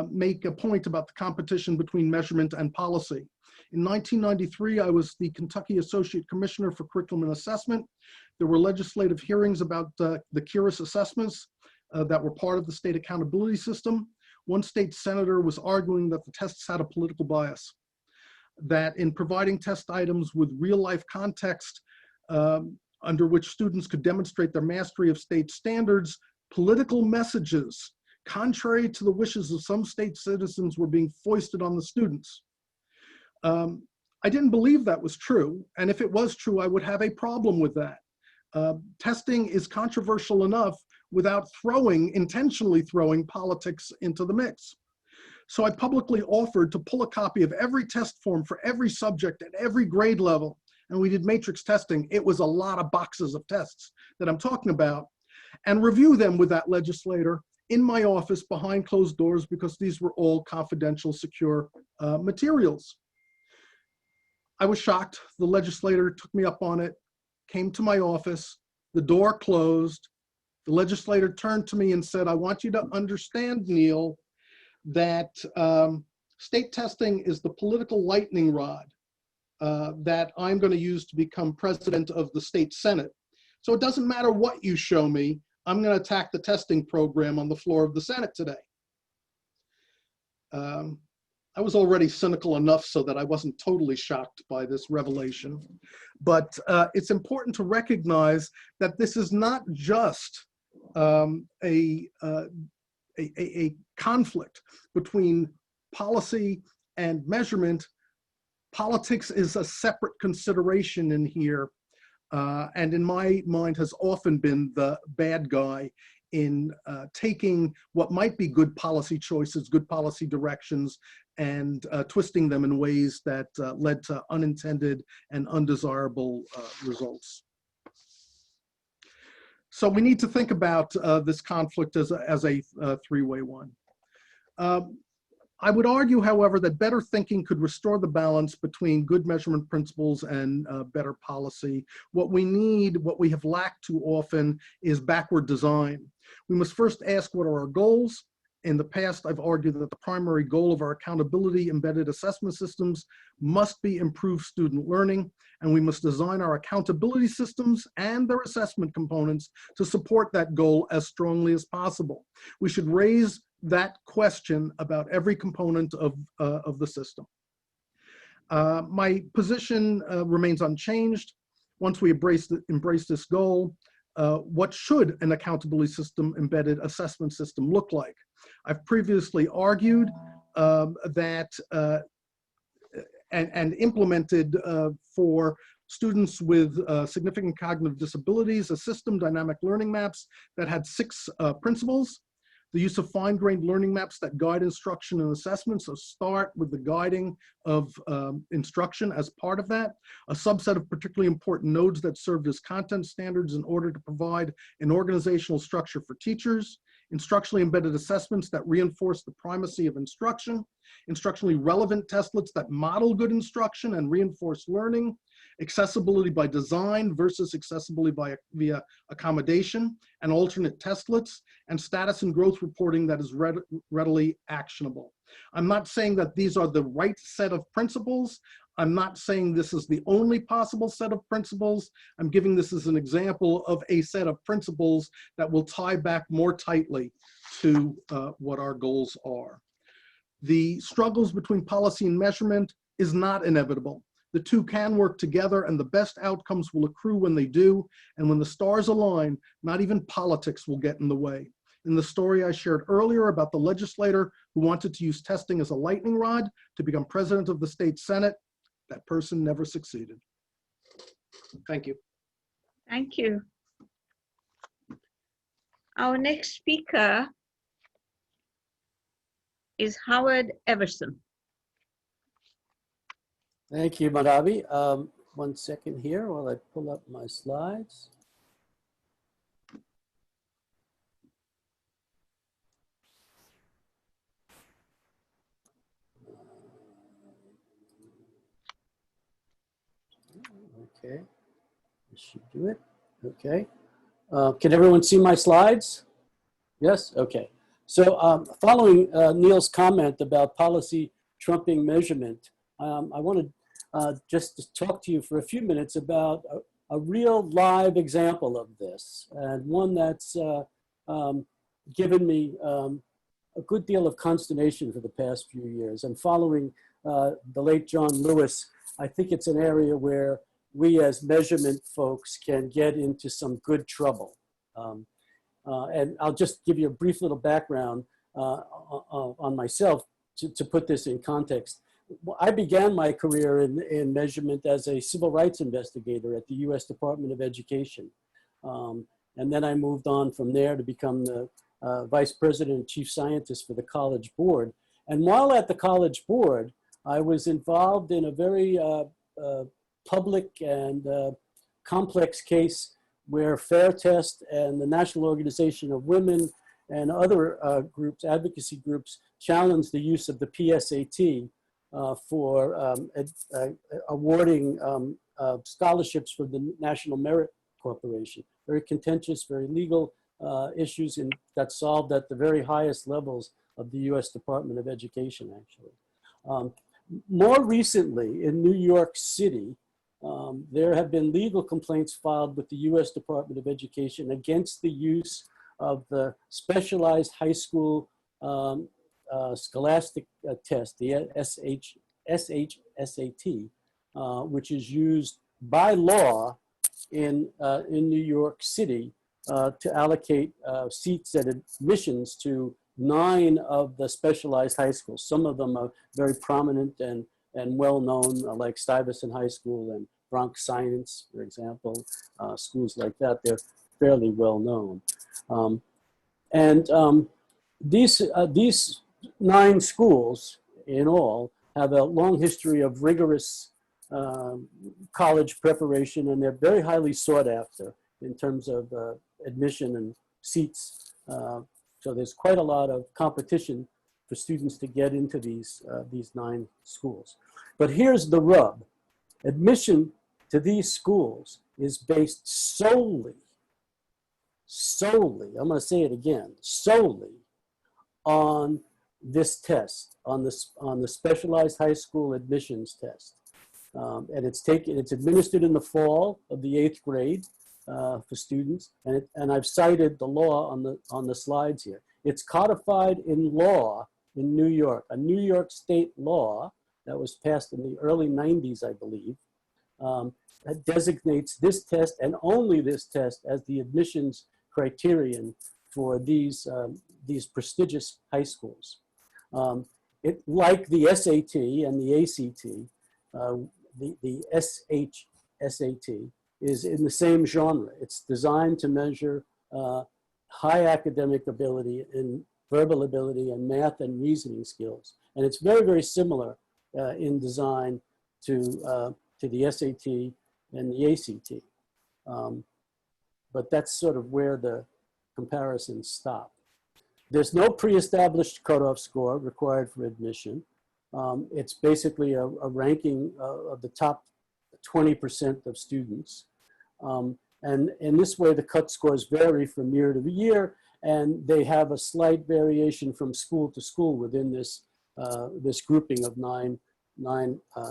make a point about the competition between measurement and policy. In 1993, I was the Kentucky Associate Commissioner for Curriculum and Assessment. There were legislative hearings about the CURIS assessments that were part of the state accountability system. One state senator was arguing that the tests had a political bias, that in providing test items with real-life context under which students could demonstrate their mastery of state standards, political messages, contrary to the wishes of some state citizens, were being foisted on the students. I didn't believe that was true, and if it was true, I would have a problem with that. Testing is controversial enough without intentionally throwing politics into the mix. So I publicly offered to pull a copy of every test form for every subject at every grade level, and we did matrix testing. It was a lot of boxes of tests that I'm talking about, and review them with that legislator in my office behind closed doors, because these were all confidential, secure materials. I was shocked. The legislator took me up on it, came to my office, the door closed. The legislator turned to me and said, "I want you to understand, Neil, that state testing is the political lightning rod that I'm going to use to become president of the state Senate. So it doesn't matter what you show me, I'm going to attack the testing program on the floor of the Senate today." I was already cynical enough so that I wasn't totally shocked by this revelation. But it's important to recognize that this is not just a conflict between policy and measurement. Politics is a separate consideration in here, and in my mind has often been the bad guy in taking what might be good policy choices, good policy directions, and twisting them in ways that led to unintended and undesirable results. So we need to think about this conflict as a three-way one. I would argue, however, that better thinking could restore the balance between good measurement principles and better policy. What we need, what we have lacked too often, is backward design. We must first ask, what are our goals? In the past, I've argued that the primary goal of our accountability embedded assessment systems must be improved student learning, and we must design our accountability systems and their assessment components to support that goal as strongly as possible. We should raise that question about every component of the system. My position remains unchanged. Once we embrace this goal, what should an accountability system embedded assessment system look like? I've previously argued that and implemented for students with significant cognitive disabilities, a system, dynamic learning maps, that had 6 principles. The use of fine-grained learning maps that guide instruction and assessment, so start with the guiding of instruction as part of that. A subset of particularly important nodes that served as content standards in order to provide an organizational structure for teachers. Instructionally embedded assessments that reinforce the primacy of instruction. Instructionally relevant testlets that model good instruction and reinforce learning. Accessibility by design versus accessibility via accommodation, and alternate testlets, and status and growth reporting that is readily actionable. I'm not saying that these are the right set of principles. I'm not saying this is the only possible set of principles. I'm giving this as an example of a set of principles that will tie back more tightly to what our goals are. The struggles between policy and measurement is not inevitable. The two can work together, and the best outcomes will accrue when they do. And when the stars align, not even politics will get in the way. In the story I shared earlier about the legislator who wanted to use testing as a lightning rod to become president of the state Senate, that person never succeeded. Thank you. Thank you. Our next speaker is Howard Everson. Thank you, Madhavi. 1 second here while I pull up my slides. Okay, this should do it. Okay. Can everyone see my slides? Yes? Okay. So following Neil's comment about policy trumping measurement, I want to just to talk to you for a few minutes about a real live example of this, and one that's given me a good deal of consternation for the past few years. And following the late John Lewis, I think it's an area where we as measurement folks can get into some good trouble. And I'll just give you a brief little background on myself to put this in context. I began my career in measurement as a civil rights investigator at the U.S. Department of Education. And then I moved on from there to become the vice president and chief scientist for the College Board. And while at the College Board, I was involved in a very public and complex case where Fair Test and the National Organization of Women and other groups, advocacy groups, challenged the use of the PSAT for awarding scholarships for the National Merit Corporation. Very contentious, very legal issues that solved at the very highest levels of the U.S. Department of Education, actually. More recently, in New York City, there have been legal complaints filed with the U.S. Department of Education against the use of the specialized high school scholastic test, the SHSAT, which is used by law in New York City to allocate seats and admissions to 9 of the specialized high schools. Some of them are very prominent and well-known, like Stuyvesant High School and Bronx Science, for example, schools like that. They're fairly well-known. These 9 schools in all have a long history of rigorous college preparation, and they're very highly sought after in terms of admission and seats. So there's quite a lot of competition for students to get into these 9 schools. But here's the rub. Admission to these schools is based solely, I'm going to say it again, solely on this test, on the specialized high school admissions test. And it's administered in the fall of the 8th grade for students. And I've cited the law on the slides here. It's codified in law in New York, a New York state law that was passed in the early 90s, I believe, that designates this test and only this test as the admissions criterion for these prestigious high schools. Like the SAT and the ACT, the SAT is in the same genre. It's designed to measure high academic ability in verbal ability and math and reasoning skills. And it's very, very similar in design to the SAT and the ACT. But that's sort of where the comparisons stop. There's no pre-established cutoff score required for admission. It's basically a ranking of the top 20% of students. And in this way, the cut scores vary from year to year, and they have a slight variation from school to school within this, this grouping of nine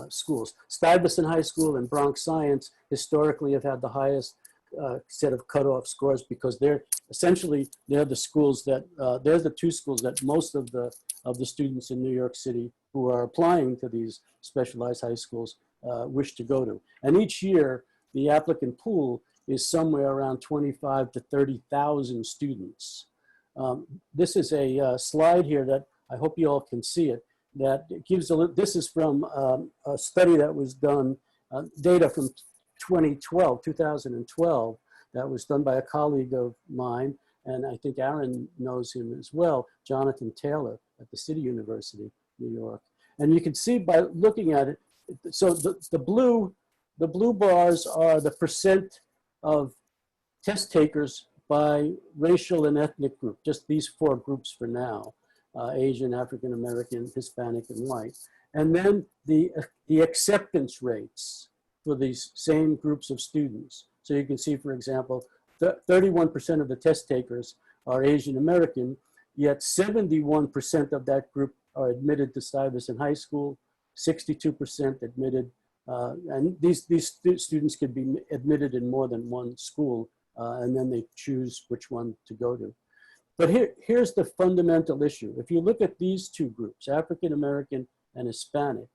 schools. Stuyvesant High School and Bronx Science historically have had the highest set of cutoff scores because they're essentially, they're the schools that, they're the two schools that most of the students in New York City who are applying to these specialized high schools wish to go to. And each year, the applicant pool is somewhere around 25 to 30,000 students. This is a slide here that I hope you all can see it, that gives a, this is from a study that was done, data from 2012, that was done by a colleague of mine, and I think Aaron knows him as well, Jonathan Taylor at the City University, New York. And you can see by looking at it, so the blue bars are the percent of test takers by racial and ethnic group, just these four groups for now, Asian, African American, Hispanic, and white. And then the acceptance rates for these same groups of students. So you can see, for example, 31% of the test takers are Asian American, yet 71% of that group are admitted to Stuyvesant High School, 62% admitted, and these students could be admitted in more than one school, and then they choose which one to go to. But here's the fundamental issue. If you look at these two groups, African American and Hispanic,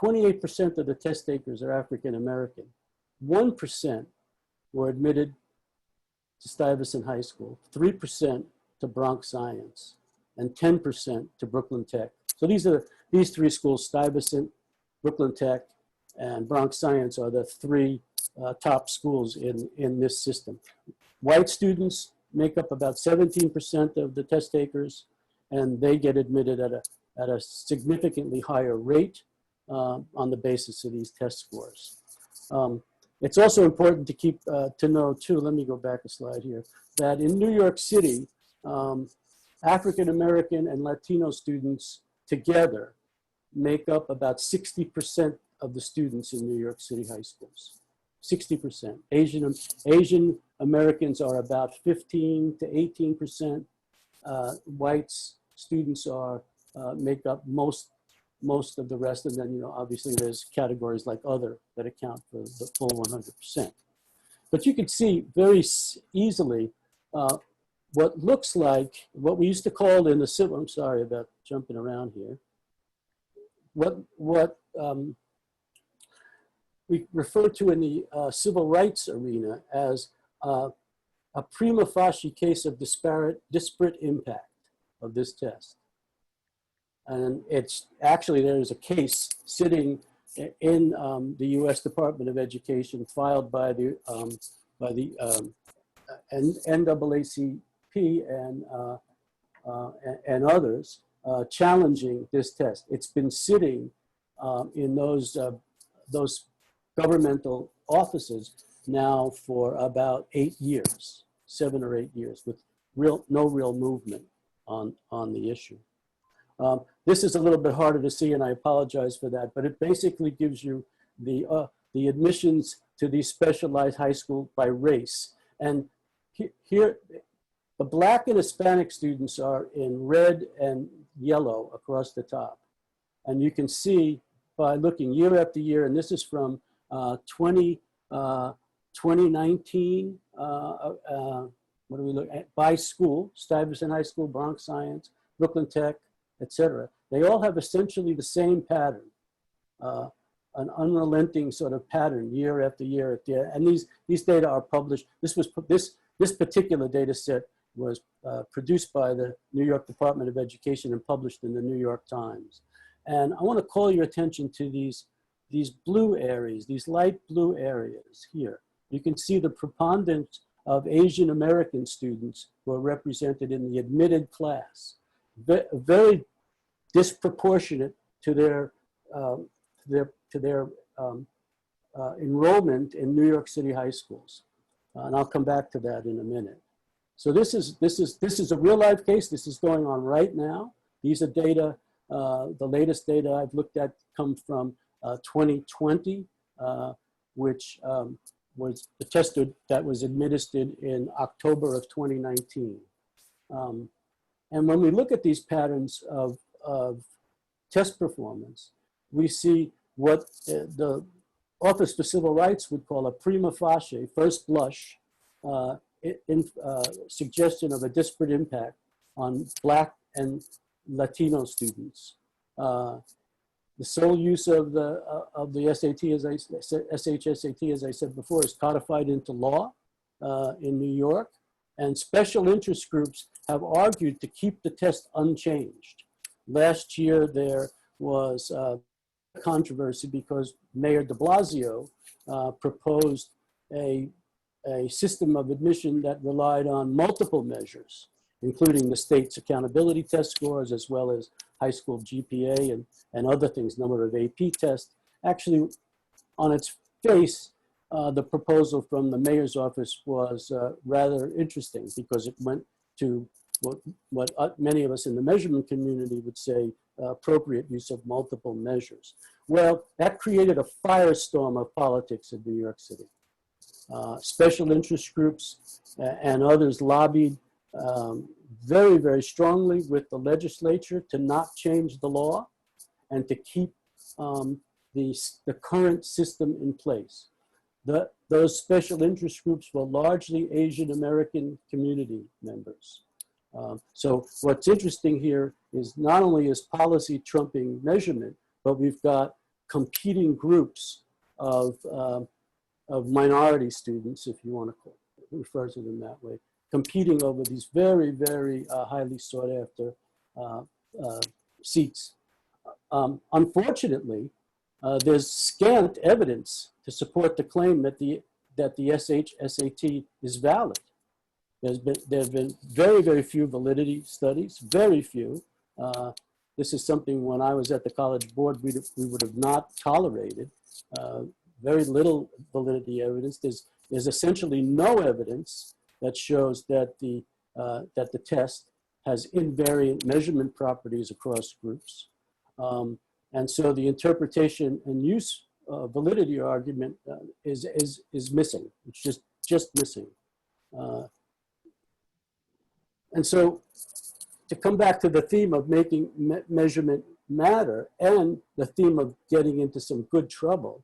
28% of the test takers are African American. 1% were admitted to Stuyvesant High School, 3% to Bronx Science, and 10% to Brooklyn Tech. So these three schools, Stuyvesant, Brooklyn Tech, and Bronx Science, are the three top schools in this system. White students make up about 17% of the test takers, and they get admitted at a significantly higher rate on the basis of these test scores. It's also important to keep to know too, let me go back a slide here, that in New York City, African American and Latino students together make up about 60% of the students in New York City high schools. 60%. Asian Americans are about 15 to 18%. Whites students are make up most of the rest, and then obviously there's categories like other that account for the full 100%. But you can see very easily what looks like what we used to call in the civil. I'm sorry about jumping around here. What we refer to in the civil rights arena as a prima facie case of disparate impact of this test. And it's actually, there's a case sitting in the U.S. Department of Education filed by the NAACP and others challenging this test. It's been sitting in those governmental offices now for about 8 years, 7 or 8 years, with no real movement on the issue. This is a little bit harder to see, and I apologize for that, but it basically gives you the admissions to these specialized high schools by race. And here, the Black and Hispanic students are in red and yellow across the top. And you can see by looking year after year, and this is from 2019, what do we look at? By school, Stuyvesant High School, Bronx Science, Brooklyn Tech, etc. They all have essentially the same pattern. an unrelenting sort of pattern year after year after year. And these data are published. This particular data set was produced by the New York Department of Education and published in the New York Times. And I want to call your attention to these blue areas, these light blue areas here. You can see the preponderance of Asian American students who are represented in the admitted class, very disproportionate to their enrollment in New York City high schools. And I'll come back to that in a minute. So this is a real life case. This is going on right now. These are data, the latest data I've looked at come from 2020, which was the test that was administered in October of 2019. And when we look at these patterns of test performance, we see what the Office for Civil Rights would call a prima facie, first blush, suggestion of a disparate impact on Black and Latino students. The sole use of the SAT, as I said, SHSAT, as I said before, is codified into law in New York, and special interest groups have argued to keep the test unchanged. Last year, there was controversy because Mayor de Blasio proposed a system of admission that relied on multiple measures, including the state's accountability test scores, as well as high school GPA and other things, number of AP tests. Actually, on its face, the proposal from the mayor's office was rather interesting because it went to what many of us in the measurement community would say appropriate use of multiple measures. Well, that created a firestorm of politics in New York City. Special interest groups and others lobbied very, very strongly with the legislature to not change the law and to keep the current system in place. Those special interest groups were largely Asian American community members. So what's interesting here is not only is policy trumping measurement, but we've got competing groups of minority students, if you want to refer to them that way, competing over these very, very highly sought after seats. Unfortunately, there's scant evidence to support the claim that the SHSAT is valid. There have been very, very few validity studies, very few. This is something when I was at the College Board, we would have not tolerated. Very little validity evidence. There's essentially no evidence that shows that the test has invariant measurement properties across groups. And so the interpretation and use validity argument is missing. It's just missing. And so to come back to the theme of making measurement matter and the theme of getting into some good trouble,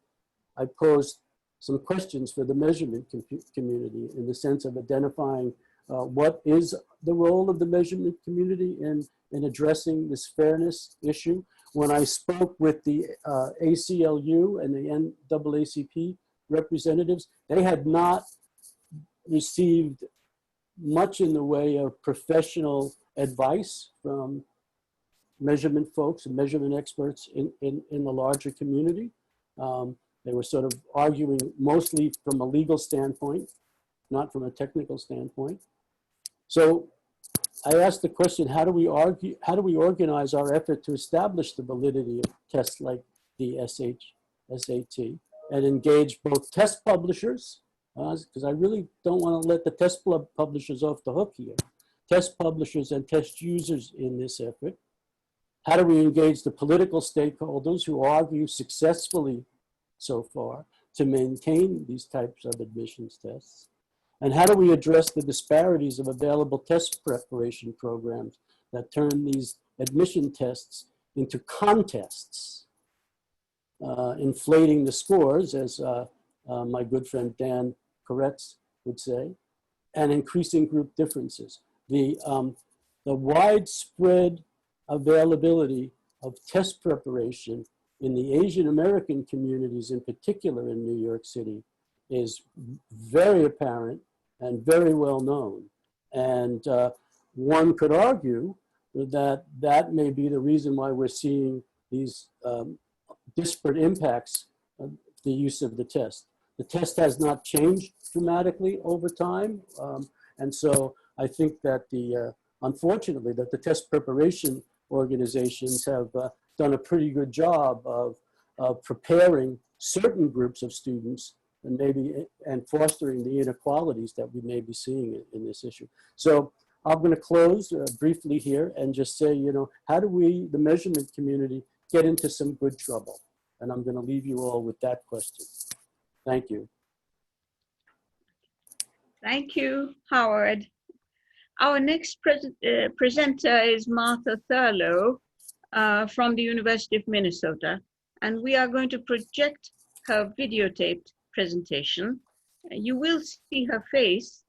I posed some questions for the measurement community in the sense of identifying what is the role of the measurement community in addressing this fairness issue. When I spoke with the ACLU and the NAACP representatives, they had not received much in the way of professional advice from measurement folks and measurement experts in the larger community. They were sort of arguing mostly from a legal standpoint, not from a technical standpoint. So I asked the question, how do we organize our effort to establish the validity of tests like the SHSAT and engage both test publishers, because I really don't want to let the test publishers off the hook here, test publishers and test users in this effort. How do we engage the political stakeholders who argue successfully so far to maintain these types of admissions tests? And how do we address the disparities of available test preparation programs that turn these admission tests into contests, inflating the scores, as my good friend Dan Koretz would say, and increasing group differences? The widespread availability of test preparation in the Asian American communities in particular in New York City is very apparent and very well known. And one could argue that that may be the reason why we're seeing these disparate impacts of the use of the test. The test has not changed dramatically over time. And so I think that unfortunately, that the test preparation organizations have done a pretty good job of preparing certain groups of students and fostering the inequalities that we may be seeing in this issue. So I'm going to close briefly here and just say, how do we, the measurement community, get into some good trouble? And I'm going to leave you all with that question. Thank you. Thank you, Howard. Our next presenter is Martha Thurlow from the University of Minnesota, and we are going to project her videotaped presentation. You will see her face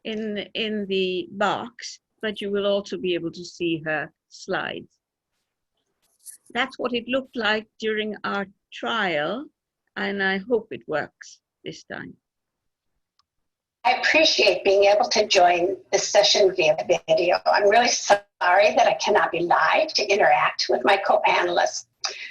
in the box, but you will also be able to see her slides. That's what it looked like during our trial, and I hope it works this time. I appreciate being able to join this session via video. I'm really sorry that I cannot be live to interact with my co-panelists.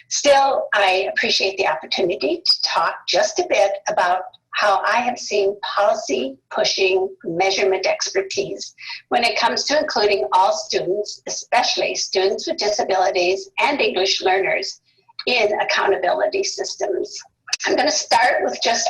Still, I appreciate the opportunity to talk just a bit about how I have seen policy pushing measurement expertise when it comes to including all students, especially students with disabilities and English learners, in accountability systems. I'm going to start with just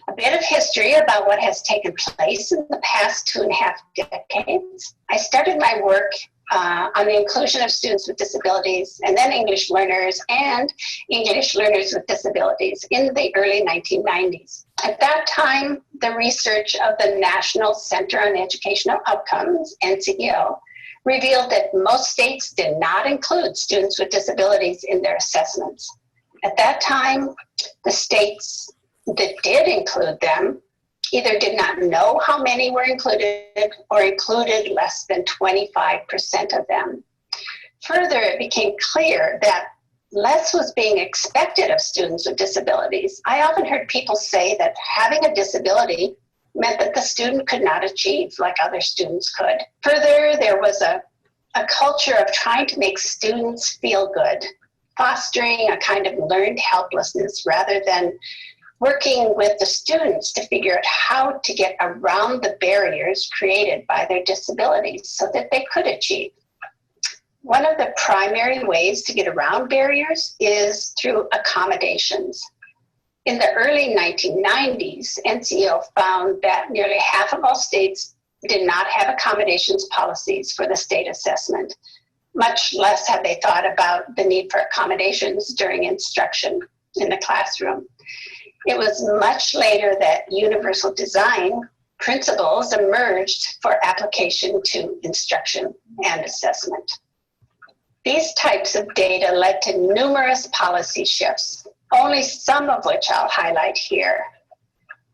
a bit of history about what has taken place in the past 2.5 decades. I started my work on the inclusion of students with disabilities and then English learners and English learners with disabilities in the early 1990s. At that time, the research of the National Center on Educational Outcomes, NCEO, revealed that most states did not include students with disabilities in their assessments. At that time, the states that did include them either did not know how many were included or included less than 25% of them. Further, it became clear that less was being expected of students with disabilities. I often heard people say that having a disability meant that the student could not achieve like other students could. Further, there was a culture of trying to make students feel good, fostering a kind of learned helplessness rather than working with the students to figure out how to get around the barriers created by their disabilities so that they could achieve. One of the primary ways to get around barriers is through accommodations. In the early 1990s, NCEO found that nearly half of all states did not have accommodations policies for the state assessment. Much less had they thought about the need for accommodations during instruction in the classroom. It was much later that universal design principles emerged for application to instruction and assessment. These types of data led to numerous policy shifts, only some of which I'll highlight here.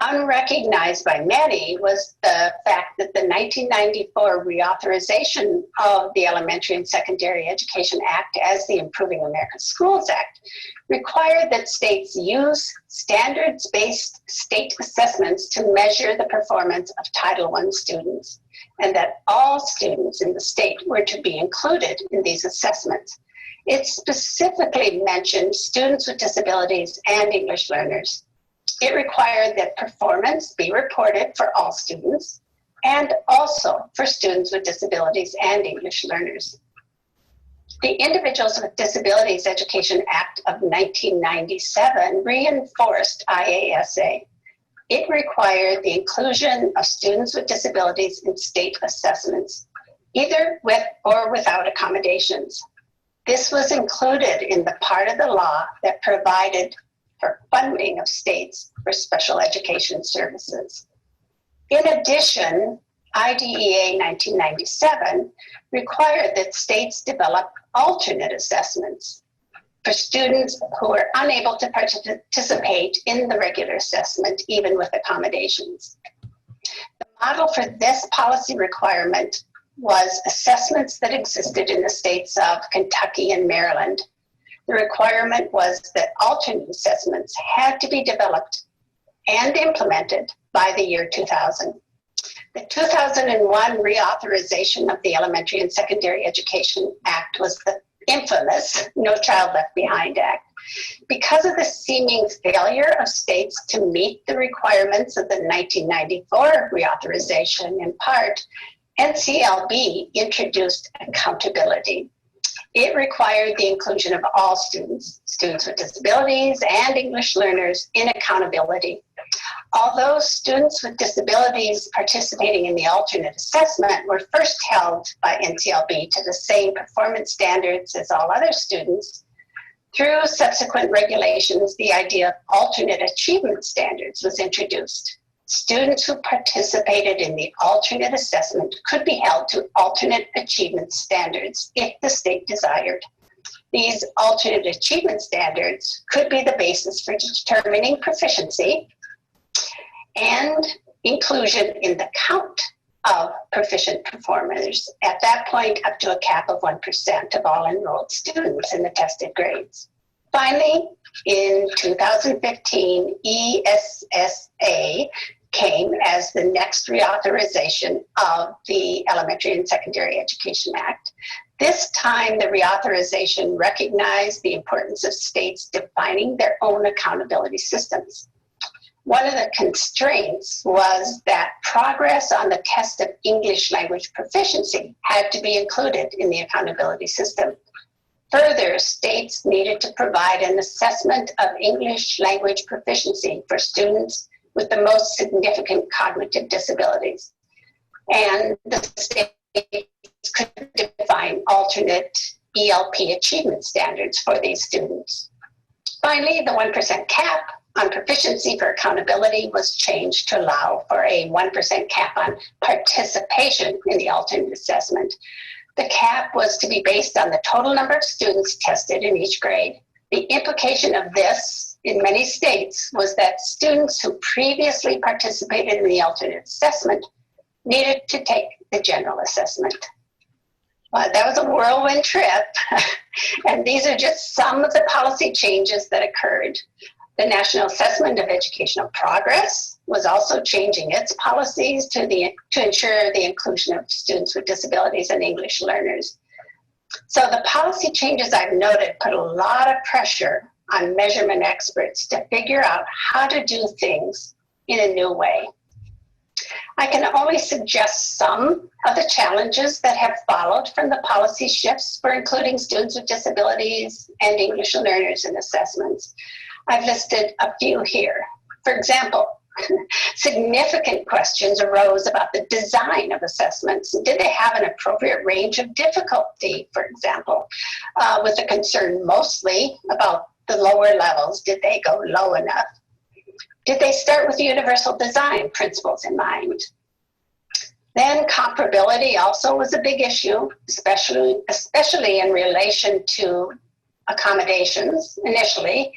Unrecognized by many was the fact that the 1994 reauthorization of the Elementary and Secondary Education Act as the Improving American Schools Act required that states use standards-based state assessments to measure the performance of Title I students, and that all students in the state were to be included in these assessments. It specifically mentioned students with disabilities and English learners. It required that performance be reported for all students and also for students with disabilities and English learners. The Individuals with Disabilities Education Act of 1997 reinforced IASA. It required the inclusion of students with disabilities in state assessments, either with or without accommodations. This was included in the part of the law that provided for funding of states for special education services. In addition, IDEA 1997 required that states develop alternate assessments for students who are unable to participate in the regular assessment, even with accommodations. The model for this policy requirement was assessments that existed in the states of Kentucky and Maryland, The requirement was that alternate assessments had to be developed and implemented by the year 2000. The 2001 reauthorization of the Elementary and Secondary Education Act was the infamous No Child Left Behind Act. Because of the seeming failure of states to meet the requirements of the 1994 reauthorization, in part, NCLB introduced accountability. It required the inclusion of all students, students with disabilities and English learners, in accountability. Although students with disabilities participating in the alternate assessment were first held by NCLB to the same performance standards as all other students, through subsequent regulations, the idea of alternate achievement standards was introduced. Students who participated in the alternate assessment could be held to alternate achievement standards if the state desired. These alternate achievement standards could be the basis for determining proficiency and inclusion in the count of proficient performers, at that point up to a cap of 1% of all enrolled students in the tested grades. Finally, in 2015, ESEA came as the next reauthorization of the Elementary and Secondary Education Act. This time, the reauthorization recognized the importance of states defining their own accountability systems. One of the constraints was that progress on the test of English language proficiency had to be included in the accountability system. Further, states needed to provide an assessment of English language proficiency for students with the most significant cognitive disabilities. And the states could define alternate ELP achievement standards for these students. Finally, the 1% cap on proficiency for accountability was changed to allow for a 1% cap on participation in the alternate assessment. The cap was to be based on the total number of students tested in each grade. The implication of this in many states was that students who previously participated in the alternate assessment needed to take the general assessment. That was a whirlwind trip, and these are just some of the policy changes that occurred. The National Assessment of Educational Progress was also changing its policies to ensure the inclusion of students with disabilities and English learners. So the policy changes I've noted put a lot of pressure on measurement experts to figure out how to do things in a new way. I can only suggest some of the challenges that have followed from the policy shifts for including students with disabilities and English learners in assessments. I've listed a few here. For example, significant questions arose about the design of assessments. Did they have an appropriate range of difficulty, for example, with the concern mostly about the lower levels? Did they go low enough? Did they start with universal design principles in mind? Then comparability also was a big issue, especially in relation to accommodations initially,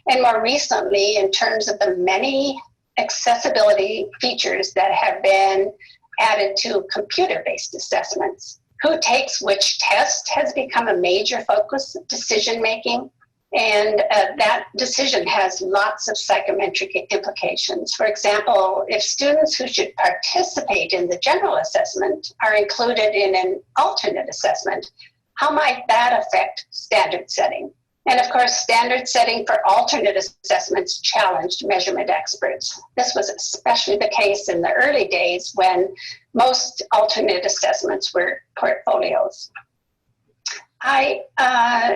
and more recently in terms of the many accessibility features that have been added to computer-based assessments. Who takes which test has become a major focus of decision-making, and that decision has lots of psychometric implications. For example, if students who should participate in the general assessment are included in an alternate assessment, how might that affect standard setting? And of course, standard setting for alternate assessments challenged measurement experts. This was especially the case in the early days when most alternate assessments were portfolios. I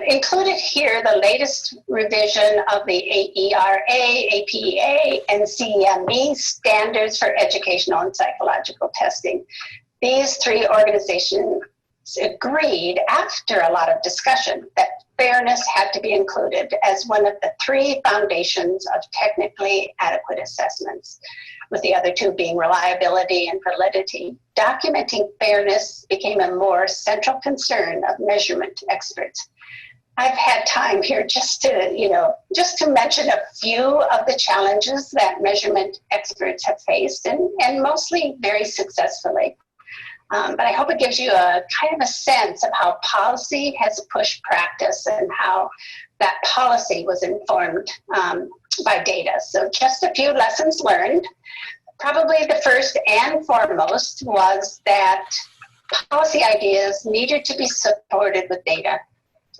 included here the latest revision of the AERA, APEA, and CEMB standards for educational and psychological testing. These three organizations agreed after a lot of discussion that fairness had to be included as one of the three foundations of technically adequate assessments, with the other two being reliability and validity. Documenting fairness became a more central concern of measurement experts. I've had time here just to mention a few of the challenges that measurement experts have faced, and mostly very successfully. but I hope it gives you a kind of a sense of how policy has pushed practice and how that policy was informed by data. So just a few lessons learned. Probably the first and foremost was that policy ideas needed to be supported with data.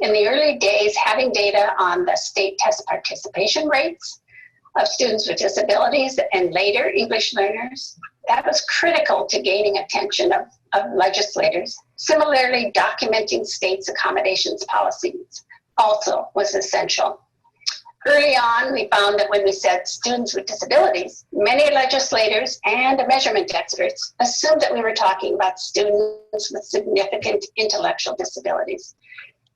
In the early days, having data on the state test participation rates of students with disabilities and later English learners, that was critical to gaining attention of legislators. Similarly, documenting states' accommodations policies also was essential. Early on, we found that when we said students with disabilities, many legislators and measurement experts assumed that we were talking about students with significant intellectual disabilities.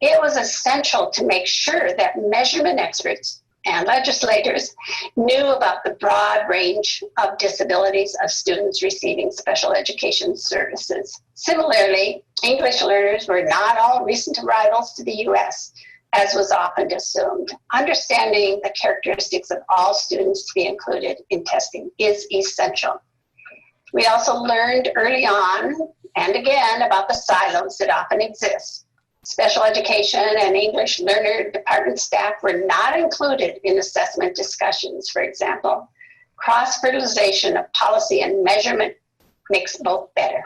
It was essential to make sure that measurement experts and legislators knew about the broad range of disabilities of students receiving special education services. Similarly, English learners were not all recent arrivals to the US, as was often assumed. Understanding the characteristics of all students to be included in testing is essential. We also learned early on and again about the silos that often exist. Special education and English learner department staff were not included in assessment discussions, for example. Cross-fertilization of policy and measurement makes both better.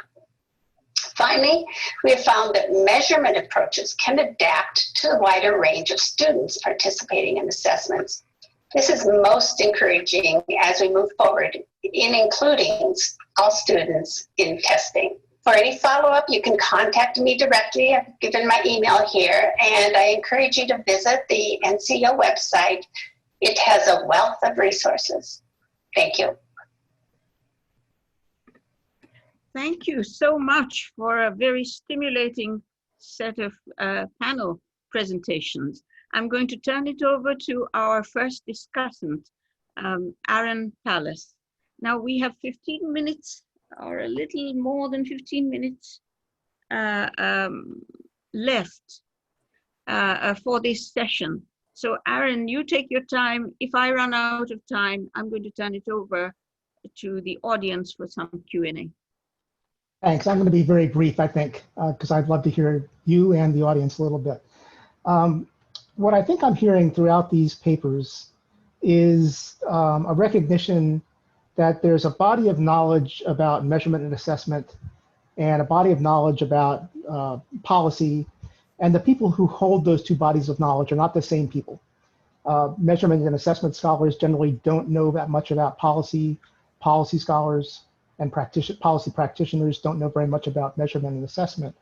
Finally, we have found that measurement approaches can adapt to a wider range of students participating in assessments. This is most encouraging as we move forward in including all students in testing. For any follow-up, you can contact me directly. I've given my email here, and I encourage you to visit the NCO website. It has a wealth of resources. Thank you. Thank you so much for a very stimulating set of panel presentations. I'm going to turn it over to our first discussant, Aaron Pallas. Now we have 15 minutes or a little more than 15 minutes left for this session. So Aaron, you take your time. If I run out of time, I'm going to turn it over to the audience for some Q&A. Thanks. I'm going to be very brief, I think, because I'd love to hear you and the audience a little bit. What I think I'm hearing throughout these papers is a recognition that there's a body of knowledge about measurement and assessment and a body of knowledge about policy, and the people who hold those two bodies of knowledge are not the same people. Measurement and assessment scholars generally don't know that much about policy. Policy scholars and policy practitioners don't know very much about measurement and assessment.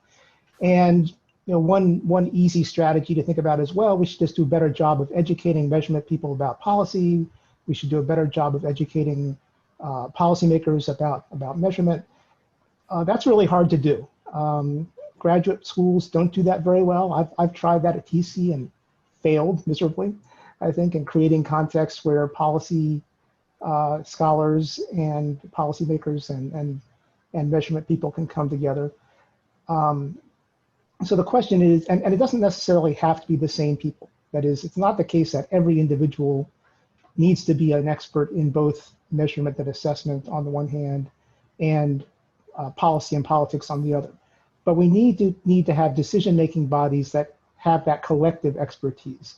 And one easy strategy to think about as well, we should just do a better job of educating measurement people about policy. We should do a better job of educating policymakers about measurement. That's really hard to do. Graduate schools don't do that very well. I've tried that at TC and failed miserably, I think, in creating contexts where policy scholars and policymakers and measurement people can come together. So the question is, and it doesn't necessarily have to be the same people. That is, it's not the case that every individual needs to be an expert in both measurement and assessment on the one hand and policy and politics on the other. But we need to have decision-making bodies that have that collective expertise.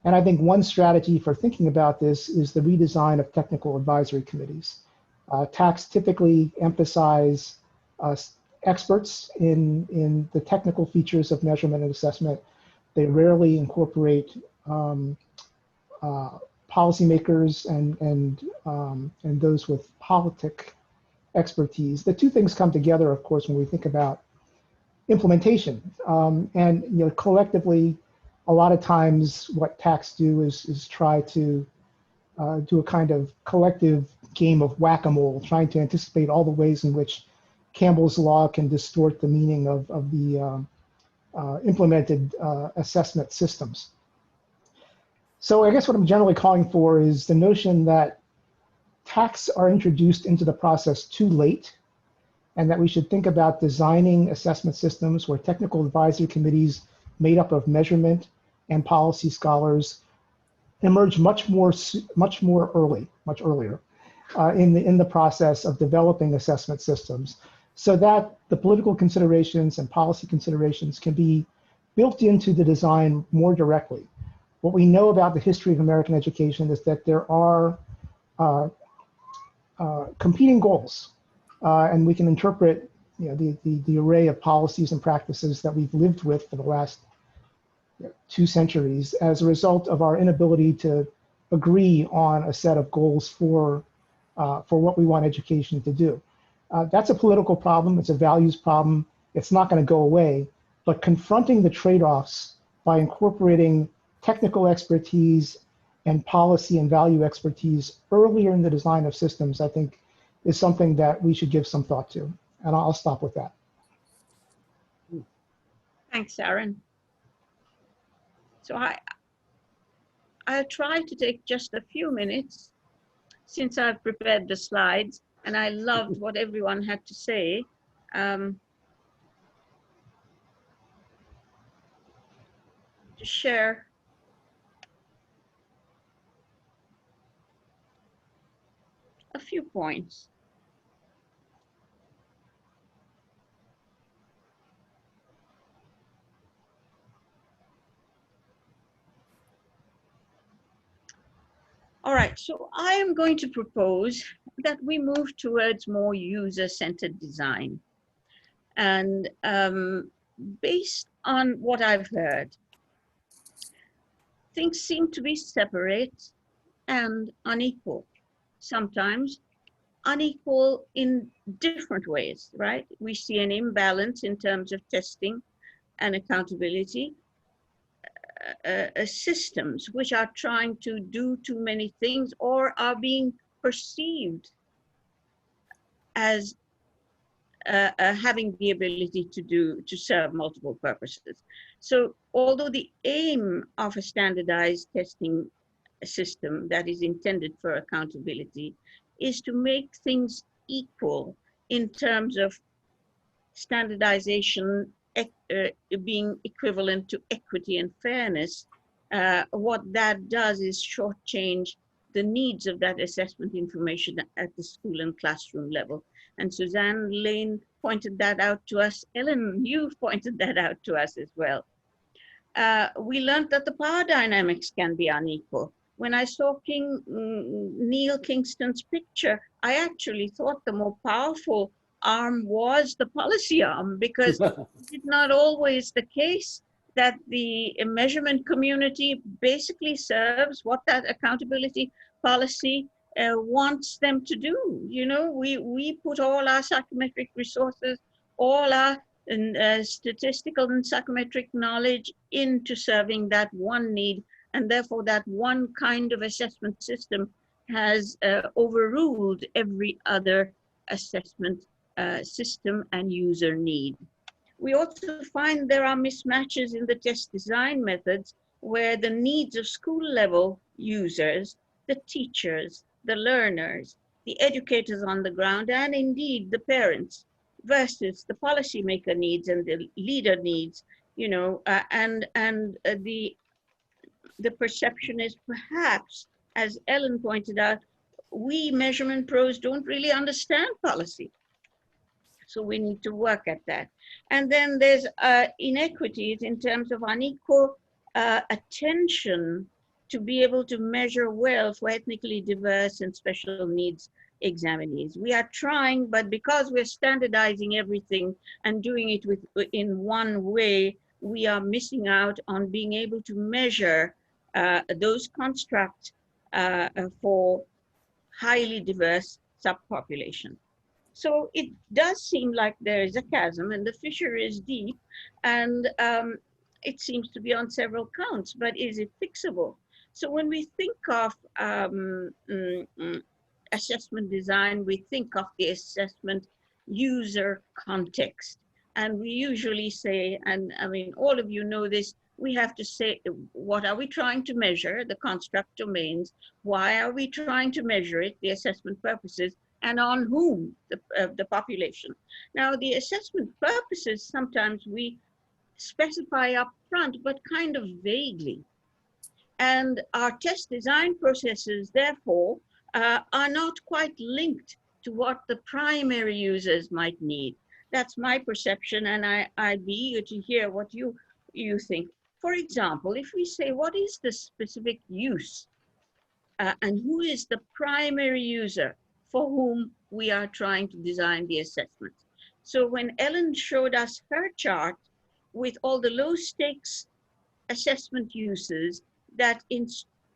And I think one strategy for thinking about this is the redesign of technical advisory committees. TACs typically emphasize experts in the technical features of measurement and assessment. They rarely incorporate policymakers and those with politic expertise. The two things come together, of course, when we think about implementation. And collectively, a lot of times what TACs do is try to do a kind of collective game of whack-a-mole, trying to anticipate all the ways in which Campbell's law can distort the meaning of the implemented assessment systems. So I guess what I'm generally calling for is the notion that TACs are introduced into the process too late, and that we should think about designing assessment systems where technical advisory committees made up of measurement and policy scholars emerge much earlier in the process of developing assessment systems, so that the political considerations and policy considerations can be built into the design more directly. What we know about the history of American education is that there are competing goals, and we can interpret the array of policies and practices that we've lived with for the last 2 centuries as a result of our inability to agree on a set of goals for what we want education to do. That's a political problem. It's a values problem. It's not going to go away. But confronting the trade-offs by incorporating technical expertise and policy and value expertise earlier in the design of systems, I think, is something that we should give some thought to. And I'll stop with that. Thanks, Aaron. So I'll try to take just a few minutes since I've prepared the slides, and I loved what everyone had to say. To share a few points. All right, so I am going to propose that we move towards more user-centered design. And based on what I've heard, things seem to be separate and unequal. Sometimes unequal in different ways, right? We see an imbalance in terms of testing and accountability. Systems which are trying to do too many things or are being perceived as having the ability to serve multiple purposes. So although the aim of a standardized testing system that is intended for accountability is to make things equal in terms of standardization being equivalent to equity and fairness, what that does is shortchange the needs of that assessment information at the school and classroom level. And Suzanne Lane pointed that out to us. Ellen, you've pointed that out to us as well. We learned that the power dynamics can be unequal. When I saw Neil Kingston's picture, I actually thought the more powerful arm was the policy arm, because it's not always the case that the measurement community basically serves what that accountability policy wants them to do. You know, we put all our psychometric resources, all our statistical and psychometric knowledge into serving that one need, and therefore that one kind of assessment system has overruled every other assessment system and user need. We also find there are mismatches in the test design methods where the needs of school level users, the teachers, the learners, the educators on the ground, and indeed the parents, versus the policymaker needs and the leader needs, you know, the perception is perhaps, as Ellen pointed out, we measurement pros don't really understand policy. So we need to work at that. And then there's inequities in terms of unequal attention to be able to measure well for ethnically diverse and special needs examinees. We are trying, but because we're standardizing everything and doing it in one way, we are missing out on being able to measure those constructs for highly diverse subpopulation. So it does seem like there is a chasm and the fissure is deep, and it seems to be on several counts, but is it fixable? So when we think of assessment design, we think of the assessment user context. And we usually say, and I mean, all of you know this, we have to say, what are we trying to measure? The construct domains. Why are we trying to measure it? The assessment purposes, and on whom, the population. Now, the assessment purposes, sometimes we specify up front, but kind of vaguely. And our test design processes, therefore, are not quite linked to what the primary users might need. That's my perception, and I'd be eager to hear what you think. For example, if we say, what is the specific use and who is the primary user for whom we are trying to design the assessment? So when Ellen showed us her chart with all the low stakes assessment uses that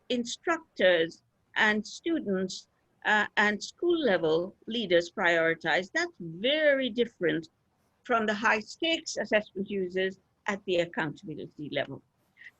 instructors and students and school level leaders prioritize, that's very different from the high stakes assessment users at the accountability level.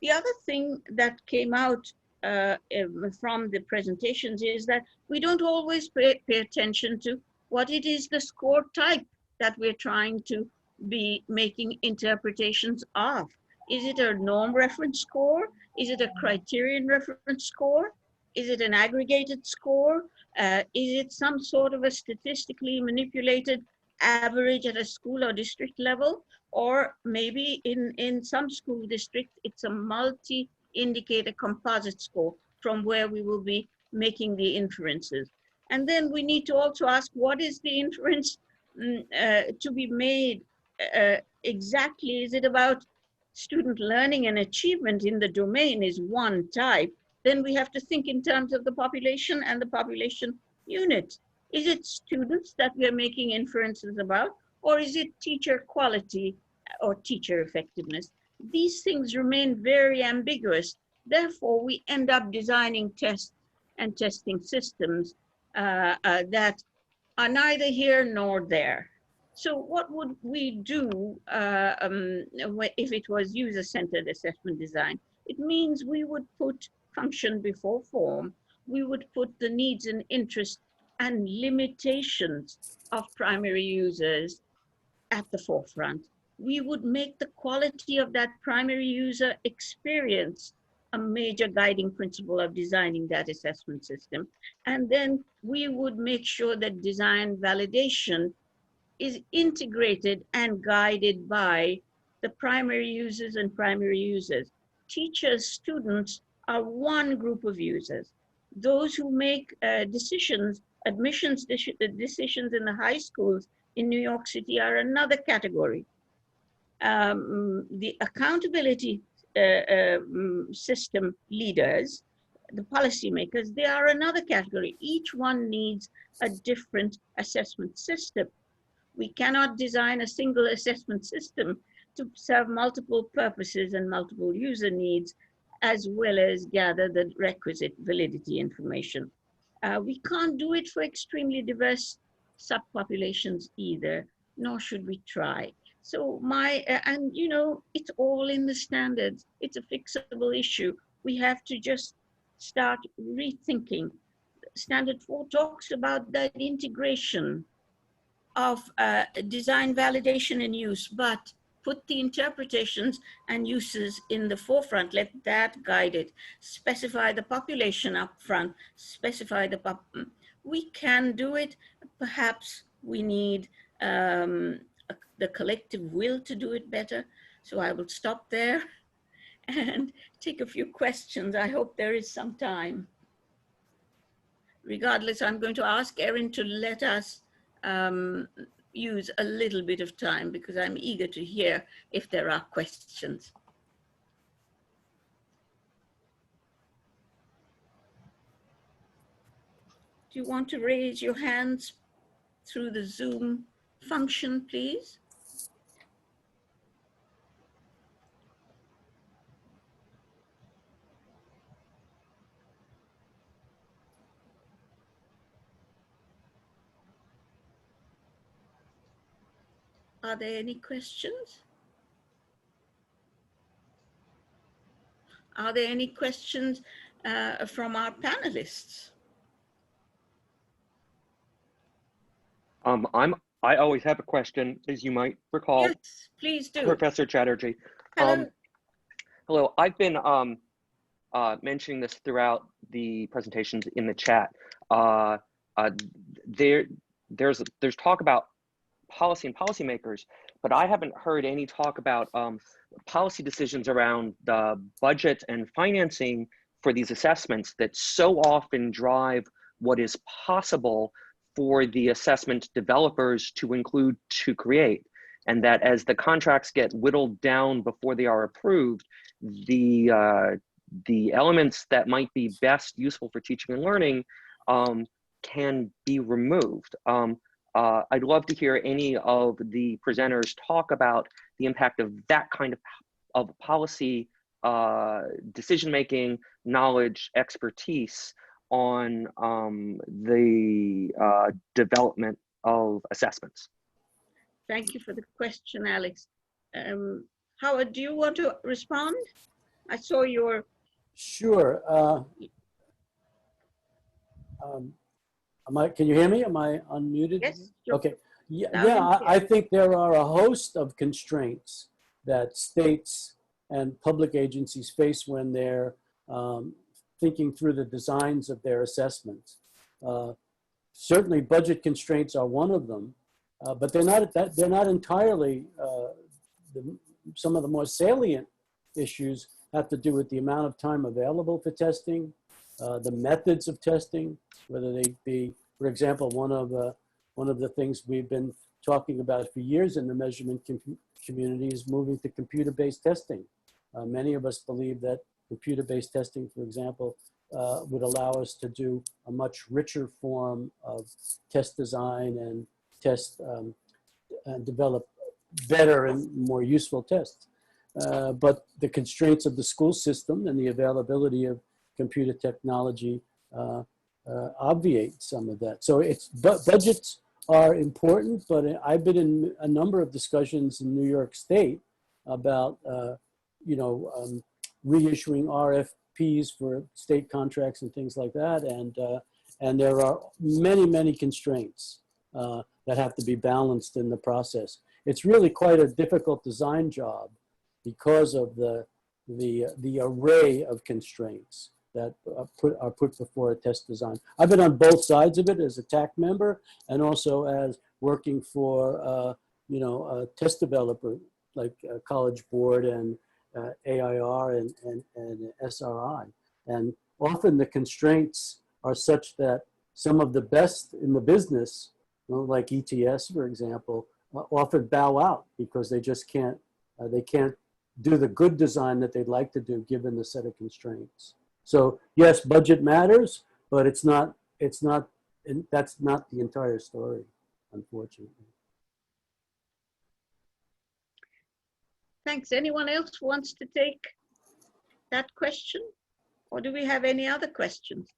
The other thing that came out from the presentations is that we don't always pay attention to what it is the score type that we're trying to be making interpretations of. Is it a norm reference score? Is it a criterion reference score? Is it an aggregated score? Is it some sort of a statistically manipulated average at a school or district level? Or maybe in some school districts, it's a multi-indicator composite score from where we will be making the inferences. And then we need to also ask, what is the inference to be made exactly? Is it about student learning and achievement in the domain is one type? Then we have to think in terms of the population and the population unit. Is it students that we are making inferences about? Or is it teacher quality or teacher effectiveness? These things remain very ambiguous. Therefore, we end up designing tests and testing systems that are neither here nor there. So what would we do if it was user-centered assessment design? It means we would put function before form. We would put the needs and interests and limitations of primary users at the forefront. We would make the quality of that primary user experience a major guiding principle of designing that assessment system. And then we would make sure that design validation is integrated and guided by the primary users and primary users. Teachers, students are one group of users. Those who make decisions, admissions decisions in the high schools in New York City are another category. The accountability system leaders, the policymakers, they are another category. Each one needs a different assessment system. We cannot design a single assessment system to serve multiple purposes and multiple user needs, as well as gather the requisite validity information. We can't do it for extremely diverse subpopulations either, nor should we try. So and you know, it's all in the standards. It's a fixable issue. We have to just start rethinking. Standard 4 talks about that integration of design validation and use, but put the interpretations and uses in the forefront, let that guide it. Specify the population up front, specify the we can do it. Perhaps we need the collective will to do it better. So I will stop there and take a few questions. I hope there is some time. Regardless, I'm going to ask Erin to let us use a little bit of time because I'm eager to hear if there are questions. Do you want to raise your hands through the Zoom function, please? Are there any questions? Are there any questions from our panelists? I always have a question, as you might recall. Yes, please do. Professor Chatterjee. Hello. Hello, I've been mentioning this throughout the presentations in the chat. There's talk about policy and policymakers, but I haven't heard any talk about policy decisions around the budget and financing for these assessments that so often drive what is possible for the assessment developers to include to create, and that as the contracts get whittled down before they are approved, the elements that might be best useful for teaching and learning can be removed. I'd love to hear any of the presenters talk about the impact of that kind of policy decision-making, knowledge, expertise on the development of assessments. Thank you for the question, Alex. Howard, do you want to respond? I saw your... Sure. Can you hear me? Am I unmuted? Yes. Okay. Yeah, I think there are a host of constraints that states and public agencies face when they're thinking through the designs of their assessments. Certainly, budget constraints are one of them, but they're not entirely. Some of the more salient issues have to do with the amount of time available for testing, the methods of testing, whether they be, for example, one of the things we've been talking about for years in the measurement community is moving to computer-based testing. Many of us believe that computer-based testing, for example, would allow us to do a much richer form of test design and test and develop better and more useful tests. But the constraints of the school system and the availability of computer technology obviate some of that. So budgets are important, but I've been in a number of discussions in New York State about reissuing RFPs for state contracts and things like that, and there are many constraints that have to be balanced in the process. It's really quite a difficult design job because of the array of constraints that are put before a test design. I've been on both sides of it as a TAC member and also as working for a test developer like College Board and AIR and SRI. And often the constraints are such that some of the best in the business, like ETS, for example, often bow out because they just can't do the good design that they'd like to do given the set of constraints. So yes, budget matters, but that's not the entire story, unfortunately. Thanks. Anyone else wants to take that question? Or do we have any other questions?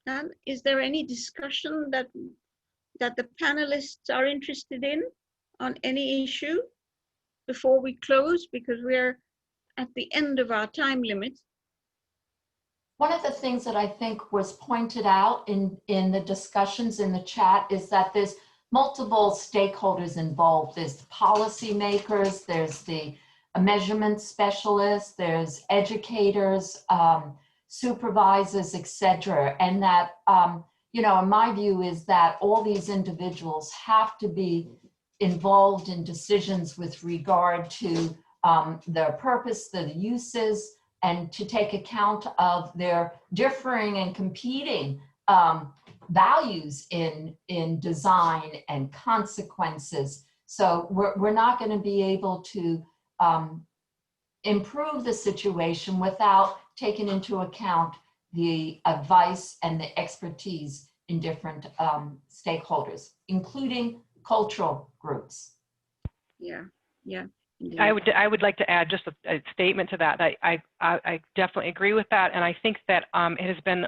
And is there any discussion that the panelists are interested in on any issue before we close, because we're at the end of our time limit? One of the things that I think was pointed out in the discussions in the chat is that there's multiple stakeholders involved. There's the policymakers, there's the measurement specialists, there's educators, supervisors, etc. And that, in my view is that all these individuals have to be involved in decisions with regard to their purpose, the uses, and to take account of their differing and competing values in design and consequences. So we're not going to be able to improve the situation without taking into account the advice and the expertise in different stakeholders, including cultural groups. Yeah. Indeed. I would like to add just a statement to that. I definitely agree with that, and I think that it has been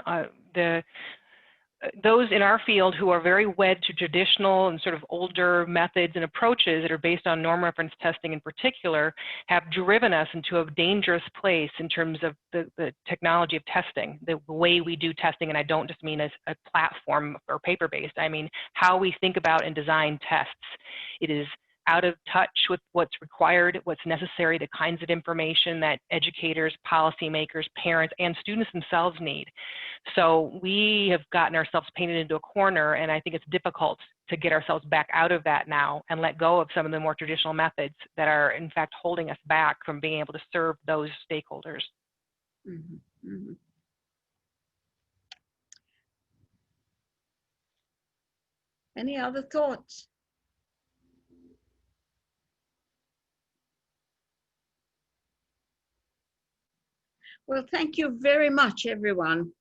those in our field who are very wed to traditional and sort of older methods and approaches that are based on norm reference testing in particular have driven us into a dangerous place in terms of the technology of testing, the way we do testing. And I don't just mean as a platform or paper-based. I mean how we think about and design tests. It is out of touch with what's required, what's necessary, the kinds of information that educators, policymakers, parents, and students themselves need. So we have gotten ourselves painted into a corner, and I think it's difficult to get ourselves back out of that now and let go of some of the more traditional methods that are in fact holding us back from being able to serve those stakeholders. Mm-hmm. Mm-hmm. Any other thoughts? Well, thank you very much, everyone.